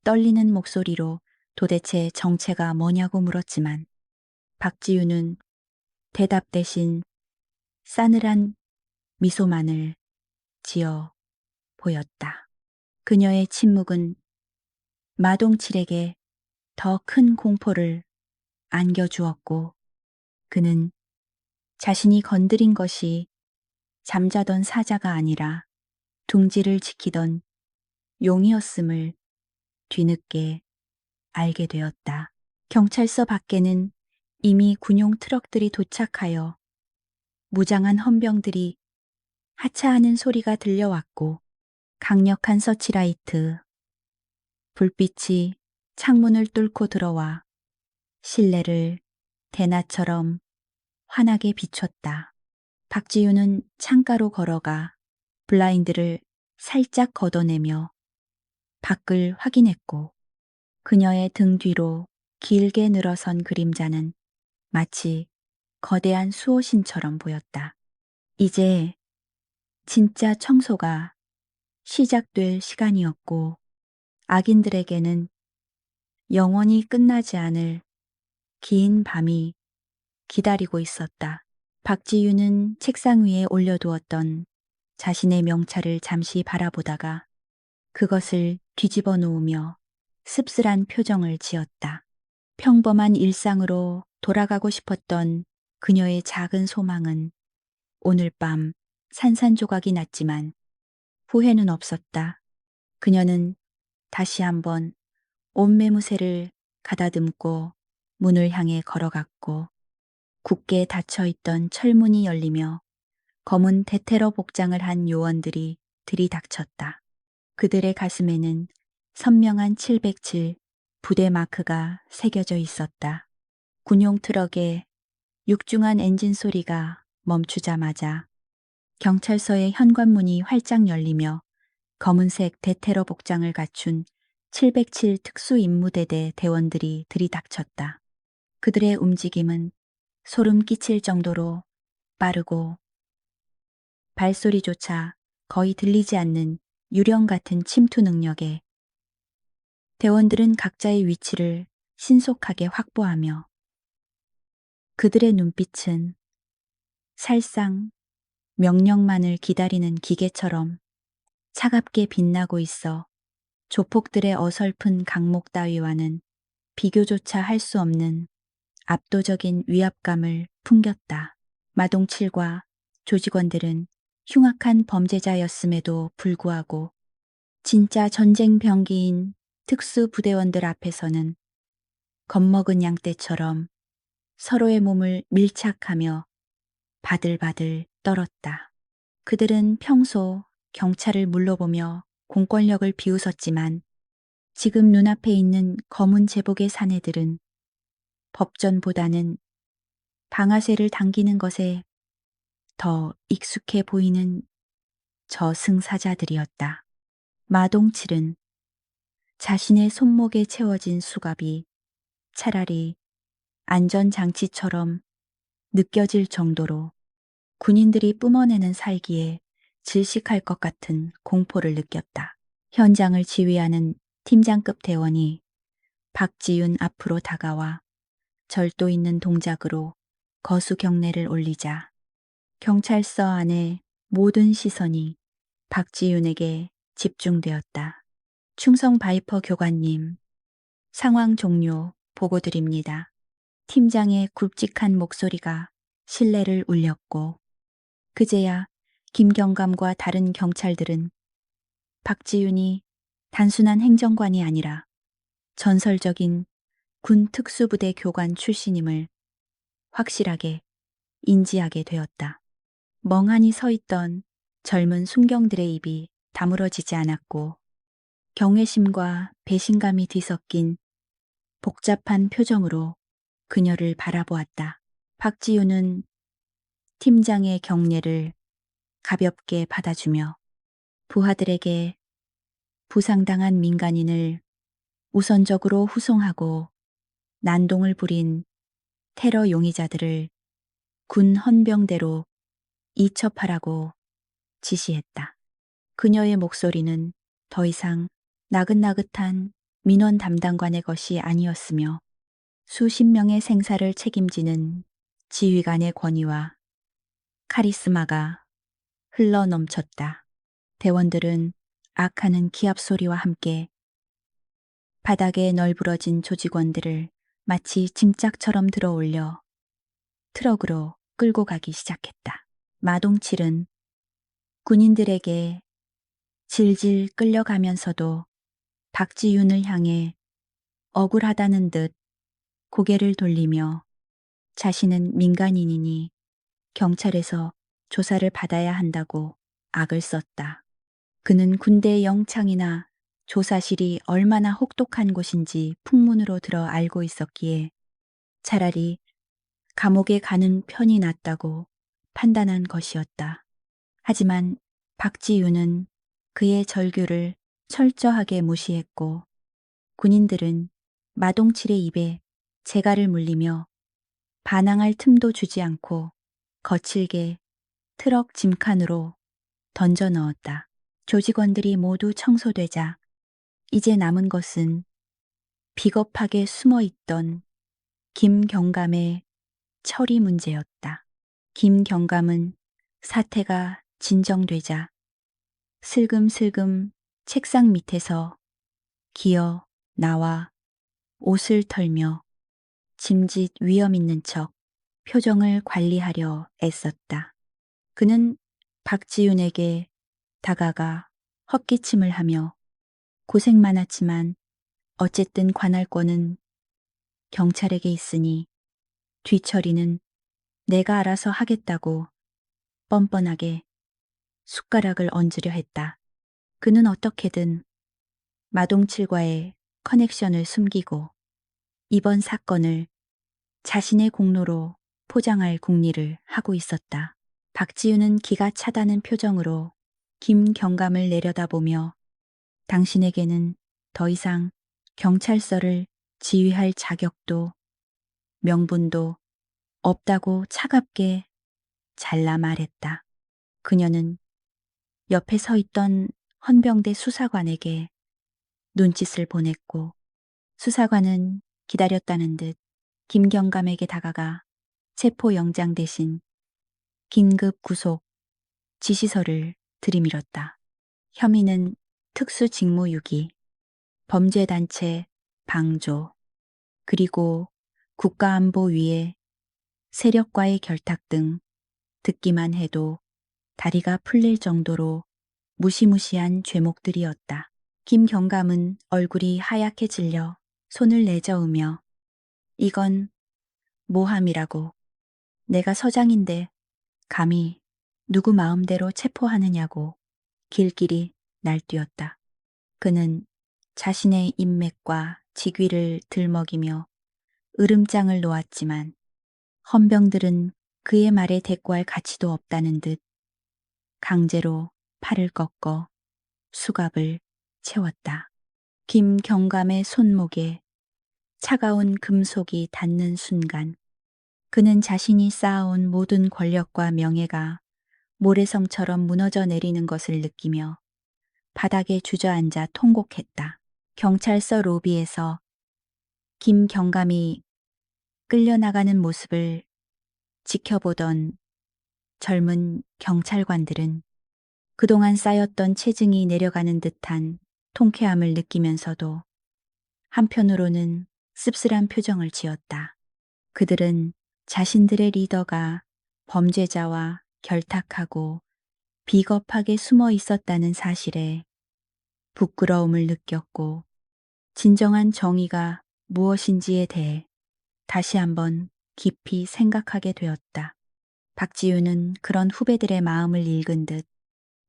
[SPEAKER 1] 떨리는 목소리로 도대체 정체가 뭐냐고 물었지만 박지윤은 대답 대신 싸늘한 미소만을 지어 보였다. 그녀의 침묵은 마동칠에게 더 큰 공포를 안겨주었고 그는 자신이 건드린 것이 잠자던 사자가 아니라 둥지를 지키던 용이었음을 뒤늦게 알게 되었다. 경찰서 밖에는 이미 군용 트럭들이 도착하여 무장한 헌병들이 하차하는 소리가 들려왔고 강력한 서치라이트, 불빛이 창문을 뚫고 들어와 실내를 대낮처럼 환하게 비췄다. 박지윤은 창가로 걸어가 블라인드를 살짝 걷어내며 밖을 확인했고 그녀의 등 뒤로 길게 늘어선 그림자는 마치 거대한 수호신처럼 보였다. 이제 진짜 청소가 시작될 시간이었고 악인들에게는 영원히 끝나지 않을 긴 밤이 기다리고 있었다. 박지윤은 책상 위에 올려두었던 자신의 명찰을 잠시 바라보다가 그것을 뒤집어 놓으며 씁쓸한 표정을 지었다. 평범한 일상으로 돌아가고 싶었던 그녀의 작은 소망은 오늘 밤 산산조각이 났지만 후회는 없었다. 그녀는 다시 한번 옷매무새를 가다듬고 문을 향해 걸어갔고 굳게 닫혀있던 철문이 열리며 검은 대테러 복장을 한 요원들이 들이닥쳤다. 그들의 가슴에는 선명한 707 부대 마크가 새겨져 있었다. 군용 트럭의 육중한 엔진 소리가 멈추자마자 경찰서의 현관문이 활짝 열리며 검은색 대테러 복장을 갖춘 707 특수임무대대 대원들이 들이닥쳤다. 그들의 움직임은 소름 끼칠 정도로 빠르고 발소리조차 거의 들리지 않는 유령 같은 침투 능력에 대원들은 각자의 위치를 신속하게 확보하며 그들의 눈빛은 살상 명령만을 기다리는 기계처럼 차갑게 빛나고 있어 조폭들의 어설픈 강목 따위와는 비교조차 할 수 없는 압도적인 위압감을 풍겼다. 마동칠과 조직원들은 흉악한 범죄자였음에도 불구하고 진짜 전쟁 병기인 특수부대원들 앞에서는 겁먹은 양떼처럼 서로의 몸을 밀착하며 바들바들 떨었다. 그들은 평소 경찰을 물러보며 공권력을 비웃었지만 지금 눈앞에 있는 검은 제복의 사내들은 법전보다는 방아쇠를 당기는 것에 더 익숙해 보이는 저승사자들이었다. 마동칠은 자신의 손목에 채워진 수갑이 차라리 안전장치처럼 느껴질 정도로 군인들이 뿜어내는 살기에 질식할 것 같은 공포를 느꼈다. 현장을 지휘하는 팀장급 대원이 박지윤 앞으로 다가와 절도 있는 동작으로 거수 경례를 올리자 경찰서 안에 모든 시선이 박지윤에게 집중되었다. 충성 바이퍼 교관님, 상황 종료 보고드립니다. 팀장의 굵직한 목소리가 신뢰를 울렸고 그제야 김경감과 다른 경찰들은 박지윤이 단순한 행정관이 아니라 전설적인 군 특수부대 교관 출신임을 확실하게 인지하게 되었다. 멍하니 서 있던 젊은 순경들의 입이 다물어지지 않았고 경외심과 배신감이 뒤섞인 복잡한 표정으로 그녀를 바라보았다. 박지윤은 팀장의 경례를 가볍게 받아주며 부하들에게 부상당한 민간인을 우선적으로 후송하고 난동을 부린 테러 용의자들을 군 헌병대로 이첩하라고 지시했다. 그녀의 목소리는 더 이상 나긋나긋한 민원 담당관의 것이 아니었으며 수십 명의 생사를 책임지는 지휘관의 권위와 카리스마가 흘러 넘쳤다. 대원들은 악하는 기합 소리와 함께 바닥에 널브러진 조직원들을 마치 짐짝처럼 들어올려 트럭으로 끌고 가기 시작했다. 마동칠은 군인들에게 질질 끌려가면서도 박지윤을 향해 억울하다는 듯 고개를 돌리며 자신은 민간인이니 경찰에서 조사를 받아야 한다고 악을 썼다. 그는 군대 영창이나 조사실이 얼마나 혹독한 곳인지 풍문으로 들어 알고 있었기에 차라리 감옥에 가는 편이 낫다고 판단한 것이었다. 하지만 박지윤은 그의 절규를 철저하게 무시했고 군인들은 마동칠의 입에 재갈을 물리며 반항할 틈도 주지 않고 거칠게 트럭 짐칸으로 던져 넣었다. 조직원들이 모두 청소되자 이제 남은 것은 비겁하게 숨어 있던 김경감의 처리 문제였다. 김경감은 사태가 진정되자 슬금슬금 책상 밑에서 기어 나와 옷을 털며 짐짓 위험 있는 척 표정을 관리하려 애썼다. 그는 박지윤에게 다가가 헛기침을 하며 고생 많았지만 어쨌든 관할권은 경찰에게 있으니 뒤처리는 내가 알아서 하겠다고 뻔뻔하게 숟가락을 얹으려 했다. 그는 어떻게든 마동칠과의 커넥션을 숨기고 이번 사건을 자신의 공로로 포장할 궁리를 하고 있었다. 박지윤은 기가 차다는 표정으로 김경감을 내려다보며 당신에게는 더 이상 경찰서를 지휘할 자격도 명분도 없다고 차갑게 잘라 말했다. 그녀는 옆에 서 있던 헌병대 수사관에게 눈짓을 보냈고 수사관은 기다렸다는 듯 김경감에게 다가가 체포영장 대신 긴급 구속 지시서를 들이밀었다. 혐의는 특수직무유기, 범죄단체 방조, 그리고 국가안보위의 세력과의 결탁 등 듣기만 해도 다리가 풀릴 정도로 무시무시한 죄목들이었다. 김경감은 얼굴이 하얗게 질려 손을 내저으며 이건 모함이라고. 내가 서장인데 감히 누구 마음대로 체포하느냐고 길길이 날뛰었다. 그는 자신의 인맥과 직위를 들먹이며 으름장을 놓았지만 헌병들은 그의 말에 대꾸할 가치도 없다는 듯 강제로 팔을 꺾어 수갑을 채웠다. 김경감의 손목에 차가운 금속이 닿는 순간 그는 자신이 쌓아온 모든 권력과 명예가 모래성처럼 무너져 내리는 것을 느끼며 바닥에 주저앉아 통곡했다. 경찰서 로비에서 김경감이 끌려나가는 모습을 지켜보던 젊은 경찰관들은 그동안 쌓였던 체증이 내려가는 듯한 통쾌함을 느끼면서도 한편으로는 씁쓸한 표정을 지었다. 그들은 자신들의 리더가 범죄자와 결탁하고 비겁하게 숨어 있었다는 사실에 부끄러움을 느꼈고 진정한 정의가 무엇인지에 대해 다시 한번 깊이 생각하게 되었다. 박지윤은 그런 후배들의 마음을 읽은 듯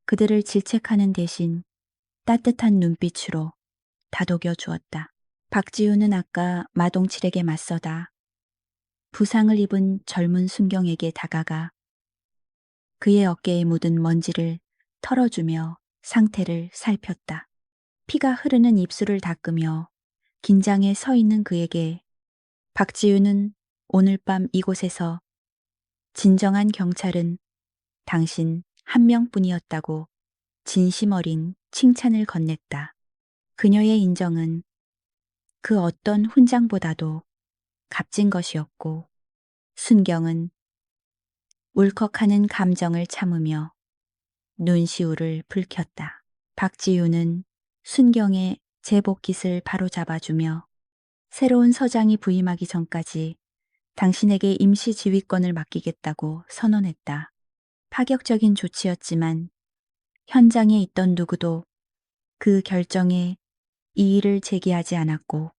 [SPEAKER 1] 그들을 질책하는 대신 따뜻한 눈빛으로 다독여 주었다. 박지윤은 아까 마동칠에게 맞서다 부상을 입은 젊은 순경에게 다가가 그의 어깨에 묻은 먼지를 털어주며 상태를 살폈다. 피가 흐르는 입술을 닦으며 긴장해 서 있는 그에게 박지윤은 오늘 밤 이곳에서 진정한 경찰은 당신 한 명뿐이었다고 진심 어린 칭찬을 건넸다. 그녀의 인정은 그 어떤 훈장보다도 값진 것이었고 순경은 울컥하는 감정을 참으며 눈시울을 붉혔다. 박지윤은 순경의 제복깃을 바로잡아주며 새로운 서장이 부임하기 전까지 당신에게 임시 지휘권을 맡기겠다고 선언했다. 파격적인 조치였지만 현장에 있던 누구도 그 결정에 이의를 제기하지 않았고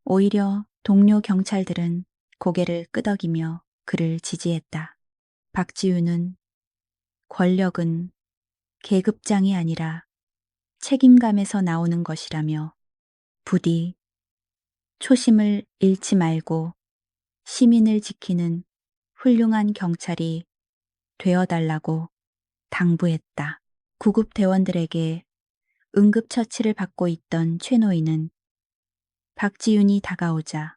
[SPEAKER 1] 오히려 동료 경찰들은 고개를 끄덕이며 그를 지지했다. 박지윤은 권력은 계급장이 아니라 책임감에서 나오는 것이라며 부디 초심을 잃지 말고 시민을 지키는 훌륭한 경찰이 되어달라고 당부했다. 구급 대원들에게 응급처치를 받고 있던 최노인은 박지윤이 다가오자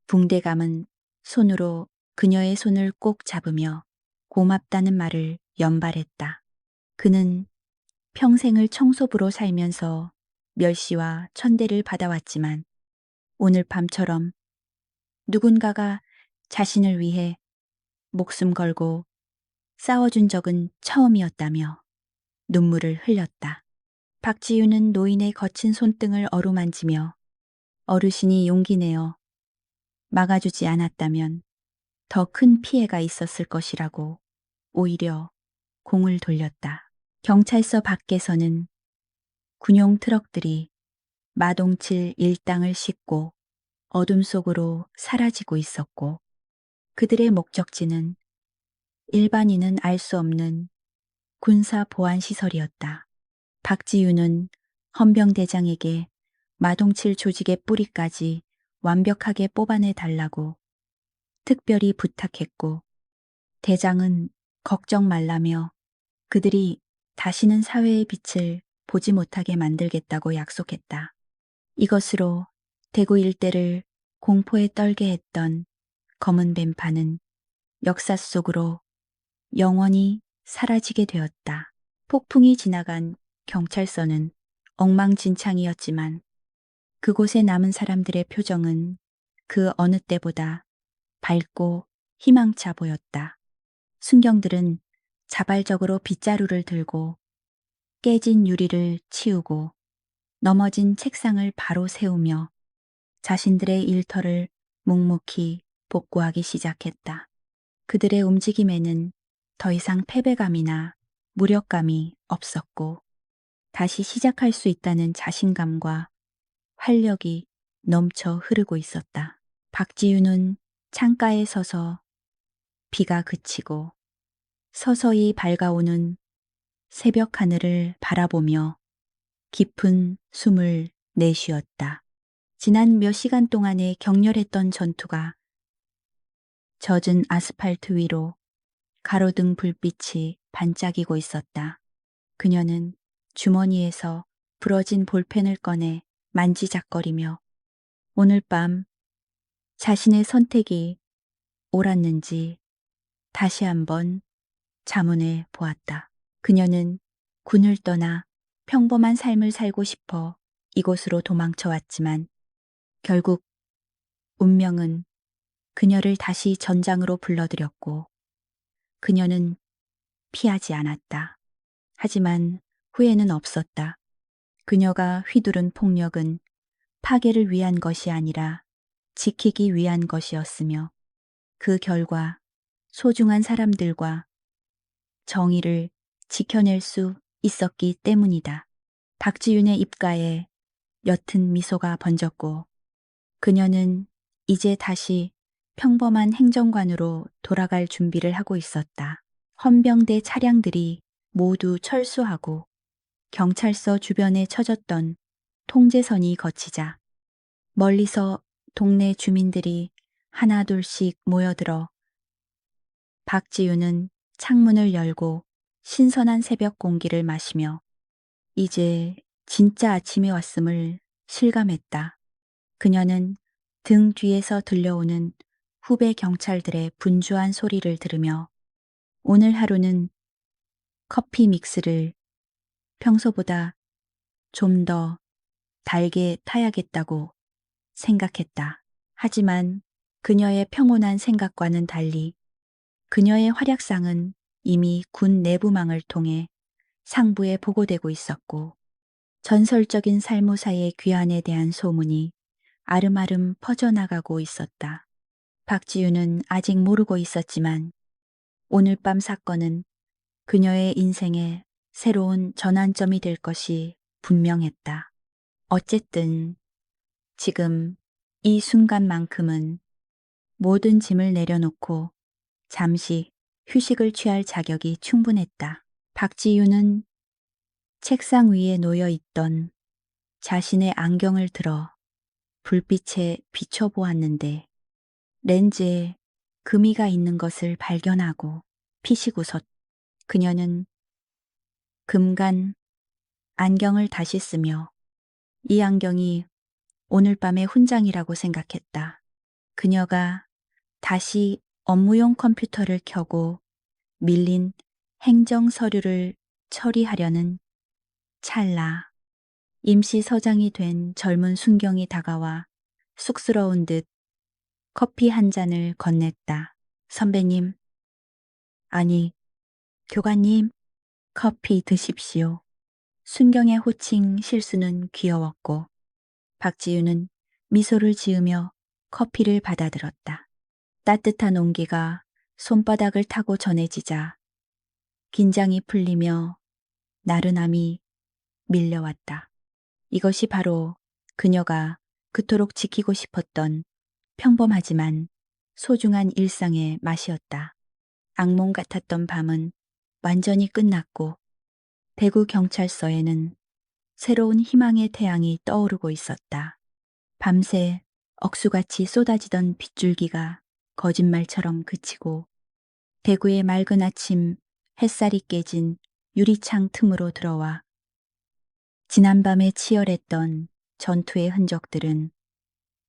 [SPEAKER 1] 붕대감은 손으로 그녀의 손을 꼭 잡으며 고맙다는 말을 연발했다. 그는 평생을 청소부로 살면서 멸시와 천대를 받아왔지만 오늘 밤처럼 누군가가 자신을 위해 목숨 걸고 싸워준 적은 처음이었다며 눈물을 흘렸다. 박지윤은 노인의 거친 손등을 어루만지며 어르신이 용기 내어 막아주지 않았다면 더 큰 피해가 있었을 것이라고 오히려 공을 돌렸다. 경찰서 밖에서는 군용 트럭들이 마동칠 일당을 싣고 어둠 속으로 사라지고 있었고 그들의 목적지는 일반인은 알 수 없는 군사 보안 시설이었다. 박지윤은 헌병대장에게 마동칠 조직의 뿌리까지 완벽하게 뽑아내 달라고 특별히 부탁했고 대장은 걱정 말라며 그들이 다시는 사회의 빛을 보지 못하게 만들겠다고 약속했다. 이것으로 대구 일대를 공포에 떨게 했던 검은 뱀파는 역사 속으로 영원히 사라지게 되었다. 폭풍이 지나간 경찰서는 엉망진창이었지만 그곳에 남은 사람들의 표정은 그 어느 때보다 밝고 희망차 보였다. 순경들은 자발적으로 빗자루를 들고 깨진 유리를 치우고 넘어진 책상을 바로 세우며 자신들의 일터를 묵묵히 복구하기 시작했다. 그들의 움직임에는 더 이상 패배감이나 무력감이 없었고 다시 시작할 수 있다는 자신감과 활력이 넘쳐 흐르고 있었다. 박지윤은 창가에 서서 비가 그치고 서서히 밝아오는 새벽 하늘을 바라보며 깊은 숨을 내쉬었다. 지난 몇 시간 동안의 격렬했던 전투가 젖은 아스팔트 위로 가로등 불빛이 반짝이고 있었다. 그녀는 주머니에서 부러진 볼펜을 꺼내 만지작거리며 오늘 밤 자신의 선택이 옳았는지 다시 한번 자문해 보았다. 그녀는 군을 떠나 평범한 삶을 살고 싶어 이곳으로 도망쳐 왔지만 결국 운명은 그녀를 다시 전장으로 불러들였고 그녀는 피하지 않았다. 하지만 후회는 없었다. 그녀가 휘두른 폭력은 파괴를 위한 것이 아니라 지키기 위한 것이었으며 그 결과 소중한 사람들과 정의를 지켜낼 수 있었기 때문이다. 박지윤의 입가에 옅은 미소가 번졌고 그녀는 이제 다시 평범한 행정관으로 돌아갈 준비를 하고 있었다. 헌병대 차량들이 모두 철수하고 경찰서 주변에 쳐졌던 통제선이 거치자 멀리서 동네 주민들이 하나둘씩 모여들어 박지윤은 창문을 열고 신선한 새벽 공기를 마시며 이제 진짜 아침이 왔음을 실감했다. 그녀는 등 뒤에서 들려오는 후배 경찰들의 분주한 소리를 들으며 오늘 하루는 커피 믹스를 평소보다 좀 더 달게 타야겠다고 생각했다. 하지만 그녀의 평온한 생각과는 달리 그녀의 활약상은 이미 군 내부망을 통해 상부에 보고되고 있었고 전설적인 살모사의 귀환에 대한 소문이 아름아름 퍼져나가고 있었다. 박지윤은 아직 모르고 있었지만 오늘 밤 사건은 그녀의 인생의 새로운 전환점이 될 것이 분명했다. 어쨌든 지금 이 순간만큼은 모든 짐을 내려놓고 잠시 휴식을 취할 자격이 충분했다. 박지윤은 책상 위에 놓여 있던 자신의 안경을 들어 불빛에 비춰보았는데 렌즈에 금이가 있는 것을 발견하고 피식 웃었. 그녀는 금간 안경을 다시 쓰며 이 안경이 오늘 밤의 훈장이라고 생각했다. 그녀가 다시 업무용 컴퓨터를 켜고 밀린 행정 서류를 처리하려는 찰나 임시 서장이 된 젊은 순경이 다가와 쑥스러운 듯 커피 한 잔을 건넸다. 선배님, 아니, 교관님, 커피 드십시오. 순경의 호칭 실수는 귀여웠고 박지윤은 미소를 지으며 커피를 받아들었다. 따뜻한 온기가 손바닥을 타고 전해지자 긴장이 풀리며 나른함이 밀려왔다. 이것이 바로 그녀가 그토록 지키고 싶었던 평범하지만 소중한 일상의 맛이었다. 악몽 같았던 밤은 완전히 끝났고 대구 경찰서에는 새로운 희망의 태양이 떠오르고 있었다. 밤새 억수같이 쏟아지던 빗줄기가 거짓말처럼 그치고 대구의 맑은 아침 햇살이 깨진 유리창 틈으로 들어와 지난밤에 치열했던 전투의 흔적들은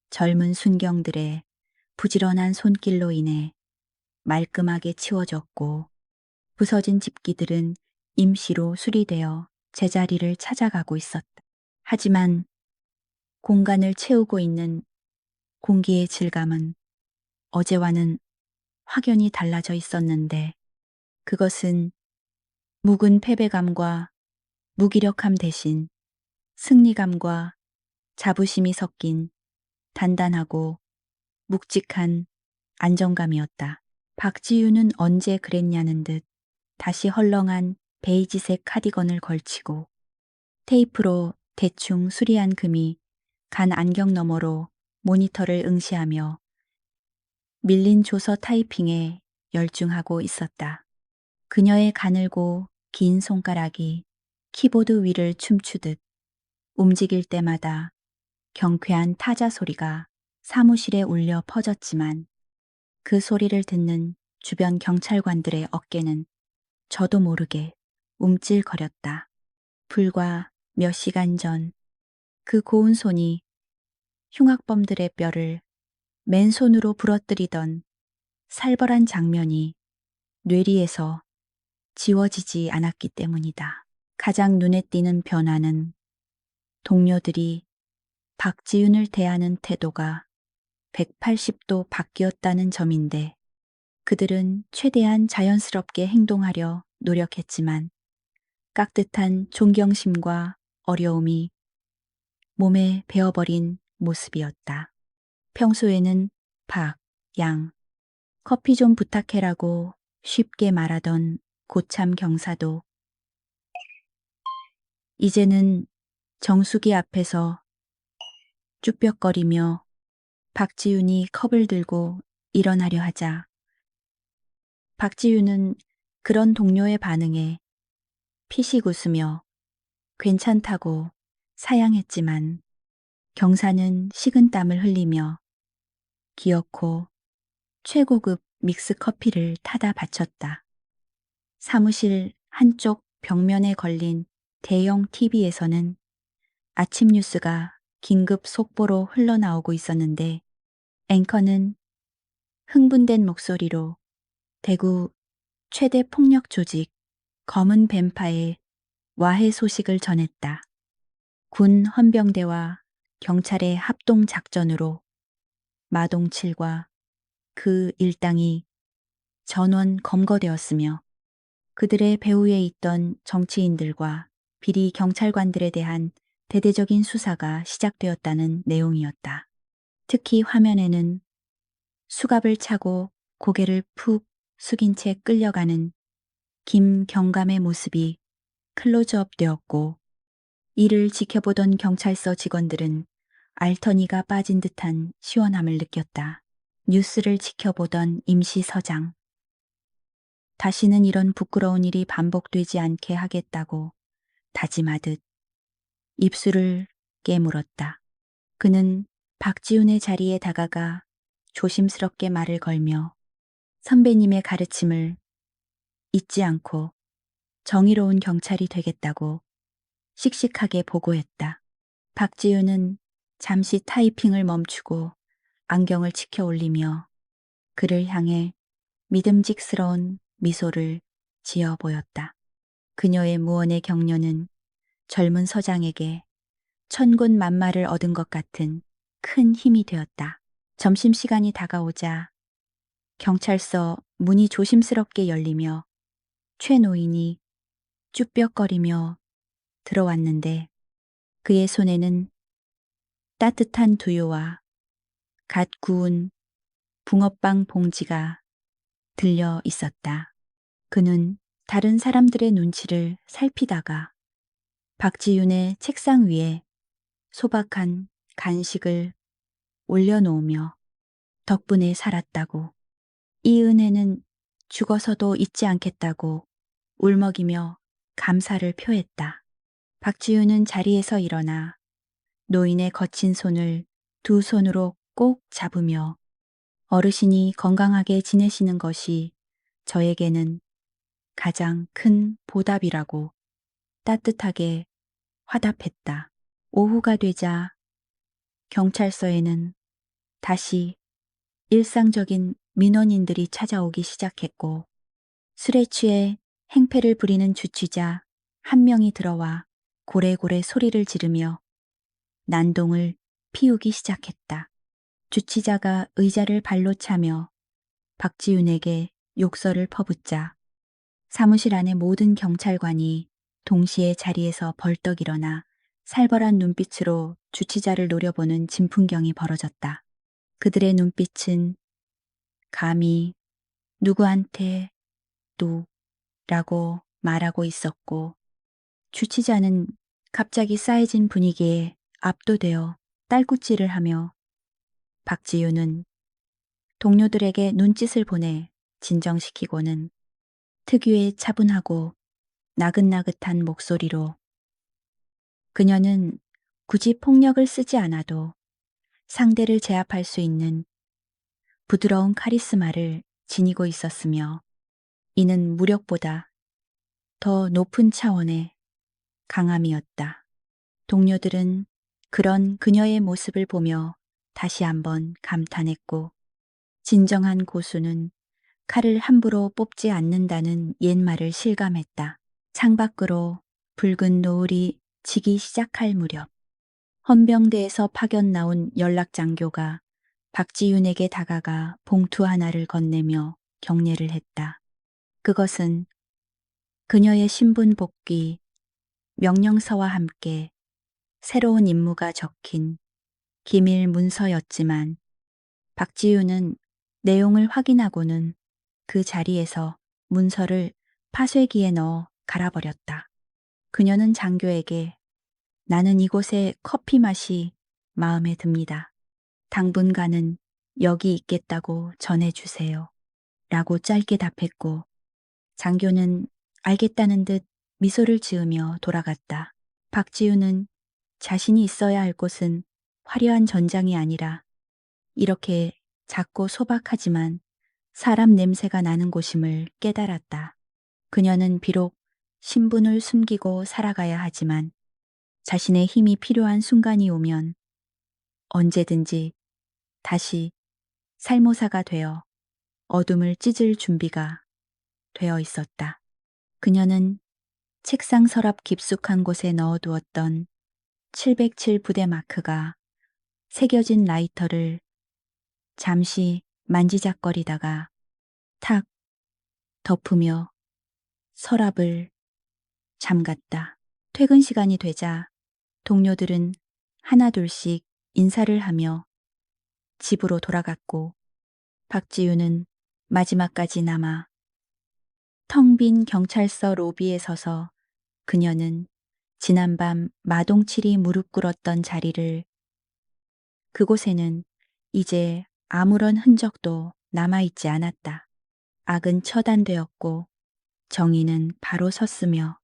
[SPEAKER 1] 젊은 순경들의 부지런한 손길로 인해 말끔하게 치워졌고 부서진 집기들은 임시로 수리되어 제자리를 찾아가고 있었다. 하지만 공간을 채우고 있는 공기의 질감은 어제와는 확연히 달라져 있었는데 그것은 묵은 패배감과 무기력함 대신 승리감과 자부심이 섞인 단단하고 묵직한 안정감이었다. 박지윤은 언제 그랬냐는 듯 다시 헐렁한 베이지색 카디건을 걸치고 테이프로 대충 수리한 금이 간 안경 너머로 모니터를 응시하며 밀린 조서 타이핑에 열중하고 있었다. 그녀의 가늘고 긴 손가락이 키보드 위를 춤추듯 움직일 때마다 경쾌한 타자 소리가 사무실에 울려 퍼졌지만 그 소리를 듣는 주변 경찰관들의 어깨는 저도 모르게 움찔거렸다. 불과 몇 시간 전 그 고운 손이 흉악범들의 뼈를 맨손으로 부러뜨리던 살벌한 장면이 뇌리에서 지워지지 않았기 때문이다. 가장 눈에 띄는 변화는 동료들이 박지윤을 대하는 태도가 180도 바뀌었다는 점인데 그들은 최대한 자연스럽게 행동하려 노력했지만 깍듯한 존경심과 어려움이 몸에 배어버린 모습이었다. 평소에는 박, 양, 커피 좀 부탁해라고 쉽게 말하던 고참 경사도 이제는 정수기 앞에서 쭈뼛거리며 박지윤이 컵을 들고 일어나려 하자 박지윤은 그런 동료의 반응에 피식 웃으며 괜찮다고 사양했지만 경사는 식은땀을 흘리며 기어코 최고급 믹스 커피를 타다 바쳤다. 사무실 한쪽 벽면에 걸린 대형 TV에서는 아침 뉴스가 긴급 속보로 흘러나오고 있었는데 앵커는 흥분된 목소리로 대구 최대 폭력 조직 검은 뱀파의 와해 소식을 전했다. 군 헌병대와 경찰의 합동 작전으로 마동칠과 그 일당이 전원 검거되었으며 그들의 배후에 있던 정치인들과 비리 경찰관들에 대한 대대적인 수사가 시작되었다는 내용이었다. 특히 화면에는 수갑을 차고 고개를 푹 숙인 채 끌려가는 김경감의 모습이 클로즈업 되었고 이를 지켜보던 경찰서 직원들은 알터니가 빠진 듯한 시원함을 느꼈다. 뉴스를 지켜보던 임시서장. 다시는 이런 부끄러운 일이 반복되지 않게 하겠다고 다짐하듯 입술을 깨물었다. 그는 박지훈의 자리에 다가가 조심스럽게 말을 걸며 선배님의 가르침을 잊지 않고 정의로운 경찰이 되겠다고 씩씩하게 보고했다. 박지훈은 잠시 타이핑을 멈추고 안경을 치켜 올리며 그를 향해 믿음직스러운 미소를 지어 보였다. 그녀의 무언의 격려는 젊은 서장에게 천군만마를 얻은 것 같은 큰 힘이 되었다. 점심시간이 다가오자 경찰서 문이 조심스럽게 열리며 최 노인이 쭈뼛거리며 들어왔는데 그의 손에는 따뜻한 두유와 갓 구운 붕어빵 봉지가 들려 있었다. 그는 다른 사람들의 눈치를 살피다가 박지윤의 책상 위에 소박한 간식을 올려놓으며 덕분에 살았다고, 이 은혜는 죽어서도 잊지 않겠다고 울먹이며 감사를 표했다. 박지윤은 자리에서 일어나 노인의 거친 손을 두 손으로 꼭 잡으며 어르신이 건강하게 지내시는 것이 저에게는 가장 큰 보답이라고 따뜻하게 화답했다. 오후가 되자 경찰서에는 다시 일상적인 민원인들이 찾아오기 시작했고 술에 취해 행패를 부리는 주치자 한 명이 들어와 고래고래 소리를 지르며 난동을 피우기 시작했다. 주치자가 의자를 발로 차며 박지윤에게 욕설을 퍼붓자 사무실 안의 모든 경찰관이 동시에 자리에서 벌떡 일어나 살벌한 눈빛으로 주치자를 노려보는 진풍경이 벌어졌다. 그들의 눈빛은 감히 누구한테 또 라고 말하고 있었고 주치자는 갑자기 싸해진 분위기에 압도되어 딸꾹질을 하며 박지윤은 동료들에게 눈짓을 보내 진정시키고는 특유의 차분하고 나긋나긋한 목소리로 그녀는 굳이 폭력을 쓰지 않아도 상대를 제압할 수 있는 부드러운 카리스마를 지니고 있었으며 이는 무력보다 더 높은 차원의 강함이었다. 동료들은 그런 그녀의 모습을 보며 다시 한번 감탄했고 진정한 고수는 칼을 함부로 뽑지 않는다는 옛말을 실감했다. 창밖으로 붉은 노을이 지기 시작할 무렵 헌병대에서 파견 나온 연락장교가 박지윤에게 다가가 봉투 하나를 건네며 격려를 했다. 그것은 그녀의 신분 복귀, 명령서와 함께 새로운 임무가 적힌 기밀 문서였지만 박지우는 내용을 확인하고는 그 자리에서 문서를 파쇄기에 넣어 갈아버렸다. 그녀는 장교에게 나는 이곳의 커피 맛이 마음에 듭니다. 당분간은 여기 있겠다고 전해주세요. 라고 짧게 답했고 장교는 알겠다는 듯 미소를 지으며 돌아갔다. 박지우는 자신이 있어야 할 곳은 화려한 전장이 아니라 이렇게 작고 소박하지만 사람 냄새가 나는 곳임을 깨달았다. 그녀는 비록 신분을 숨기고 살아가야 하지만 자신의 힘이 필요한 순간이 오면 언제든지 다시 살모사가 되어 어둠을 찢을 준비가 되어 있었다. 그녀는 책상 서랍 깊숙한 곳에 넣어두었던 707 부대 마크가 새겨진 라이터를 잠시 만지작거리다가 탁 덮으며 서랍을 잠갔다. 퇴근 시간이 되자 동료들은 하나둘씩 인사를 하며 집으로 돌아갔고 박지우는 마지막까지 남아 텅 빈 경찰서 로비에 서서 그녀는 지난밤 마동칠이 무릎 꿇었던 자리를 그곳에는 이제 아무런 흔적도 남아있지 않았다. 악은 처단되었고 정의는 바로 섰으며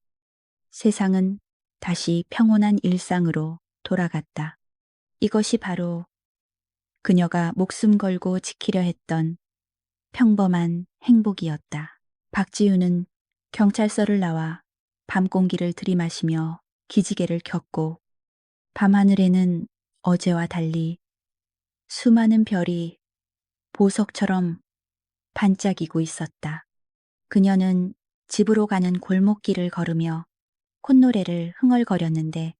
[SPEAKER 1] 세상은 다시 평온한 일상으로 돌아갔다. 이것이 바로 그녀가 목숨 걸고 지키려 했던 평범한 행복이었다. 박지우는 경찰서를 나와 밤 공기를 들이마시며 기지개를 켰고 밤하늘에는 어제와 달리 수많은 별이 보석처럼 반짝이고 있었다. 그녀는 집으로 가는 골목길을 걸으며 콧노래를 흥얼거렸는데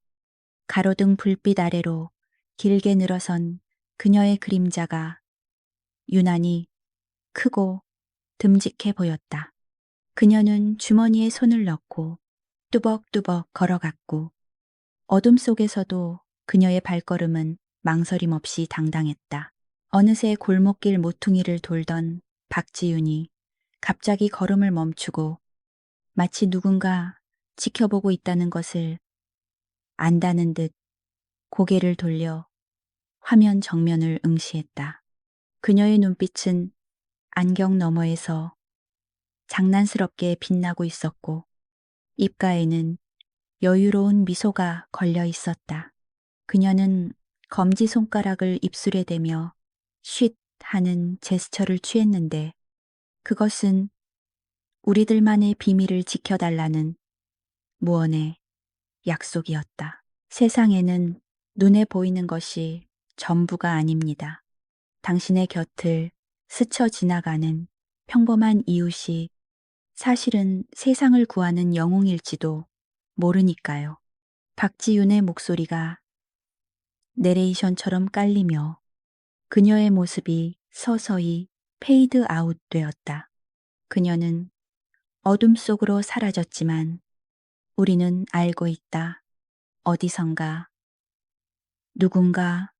[SPEAKER 1] 가로등 불빛 아래로 길게 늘어선 그녀의 그림자가 유난히 크고 듬직해 보였다. 그녀는 주머니에 손을 넣고 뚜벅뚜벅 걸어갔고 어둠 속에서도 그녀의 발걸음은 망설임 없이 당당했다. 어느새 골목길 모퉁이를 돌던 박지윤이 갑자기 걸음을 멈추고 마치 누군가 지켜보고 있다는 것을 안다는 듯 고개를 돌려 화면 정면을 응시했다. 그녀의 눈빛은 안경 너머에서 장난스럽게 빛나고 있었고 입가에는 여유로운 미소가 걸려 있었다. 그녀는 검지손가락을 입술에 대며 쉿 하는 제스처를 취했는데 그것은 우리들만의 비밀을 지켜달라는 무언의 약속이었다. 세상에는 눈에 보이는 것이 전부가 아닙니다. 당신의 곁을 스쳐 지나가는 평범한 이웃이 사실은 세상을 구하는 영웅일지도 모르니까요. 박지윤의 목소리가 내레이션처럼 깔리며 그녀의 모습이 서서히 페이드 아웃 되었다. 그녀는 어둠 속으로 사라졌지만 우리는 알고 있다. 어디선가 누군가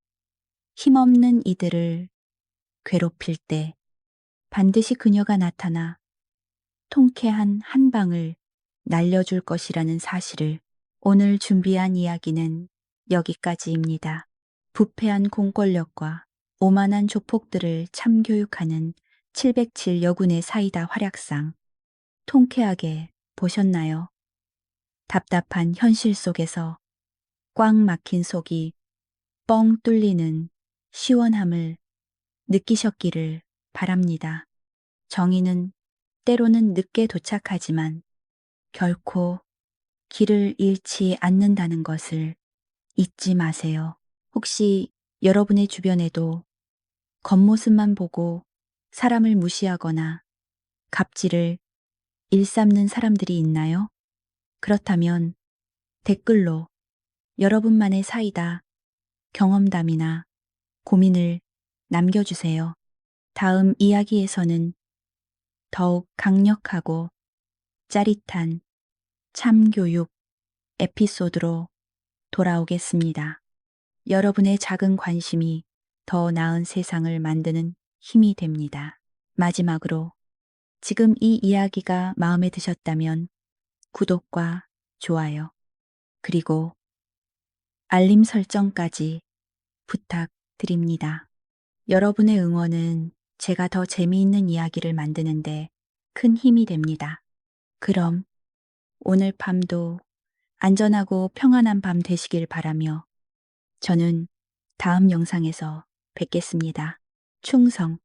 [SPEAKER 1] 힘없는 이들을 괴롭힐 때 반드시 그녀가 나타나 통쾌한 한 방을 날려줄 것이라는 사실을. 오늘 준비한 이야기는 여기까지입니다. 부패한 공권력과 오만한 조폭들을 참교육하는 707 여군의 사이다 활약상 통쾌하게 보셨나요? 답답한 현실 속에서 꽉 막힌 속이 뻥 뚫리는 시원함을 느끼셨기를 바랍니다. 정의는 때로는 늦게 도착하지만 결코 길을 잃지 않는다는 것을 잊지 마세요. 혹시 여러분의 주변에도 겉모습만 보고 사람을 무시하거나 갑질을 일삼는 사람들이 있나요? 그렇다면 댓글로 여러분만의 사이다 경험담이나 고민을 남겨주세요. 다음 이야기에서는 더욱 강력하고 짜릿한 참교육 에피소드로 돌아오겠습니다. 여러분의 작은 관심이 더 나은 세상을 만드는 힘이 됩니다. 마지막으로 지금 이 이야기가 마음에 드셨다면 구독과 좋아요, 그리고 알림 설정까지 부탁드립니다. 여러분의 응원은 제가 더 재미있는 이야기를 만드는데 큰 힘이 됩니다. 그럼 오늘 밤도 안전하고 평안한 밤 되시길 바라며 저는 다음 영상에서 뵙겠습니다. 충성.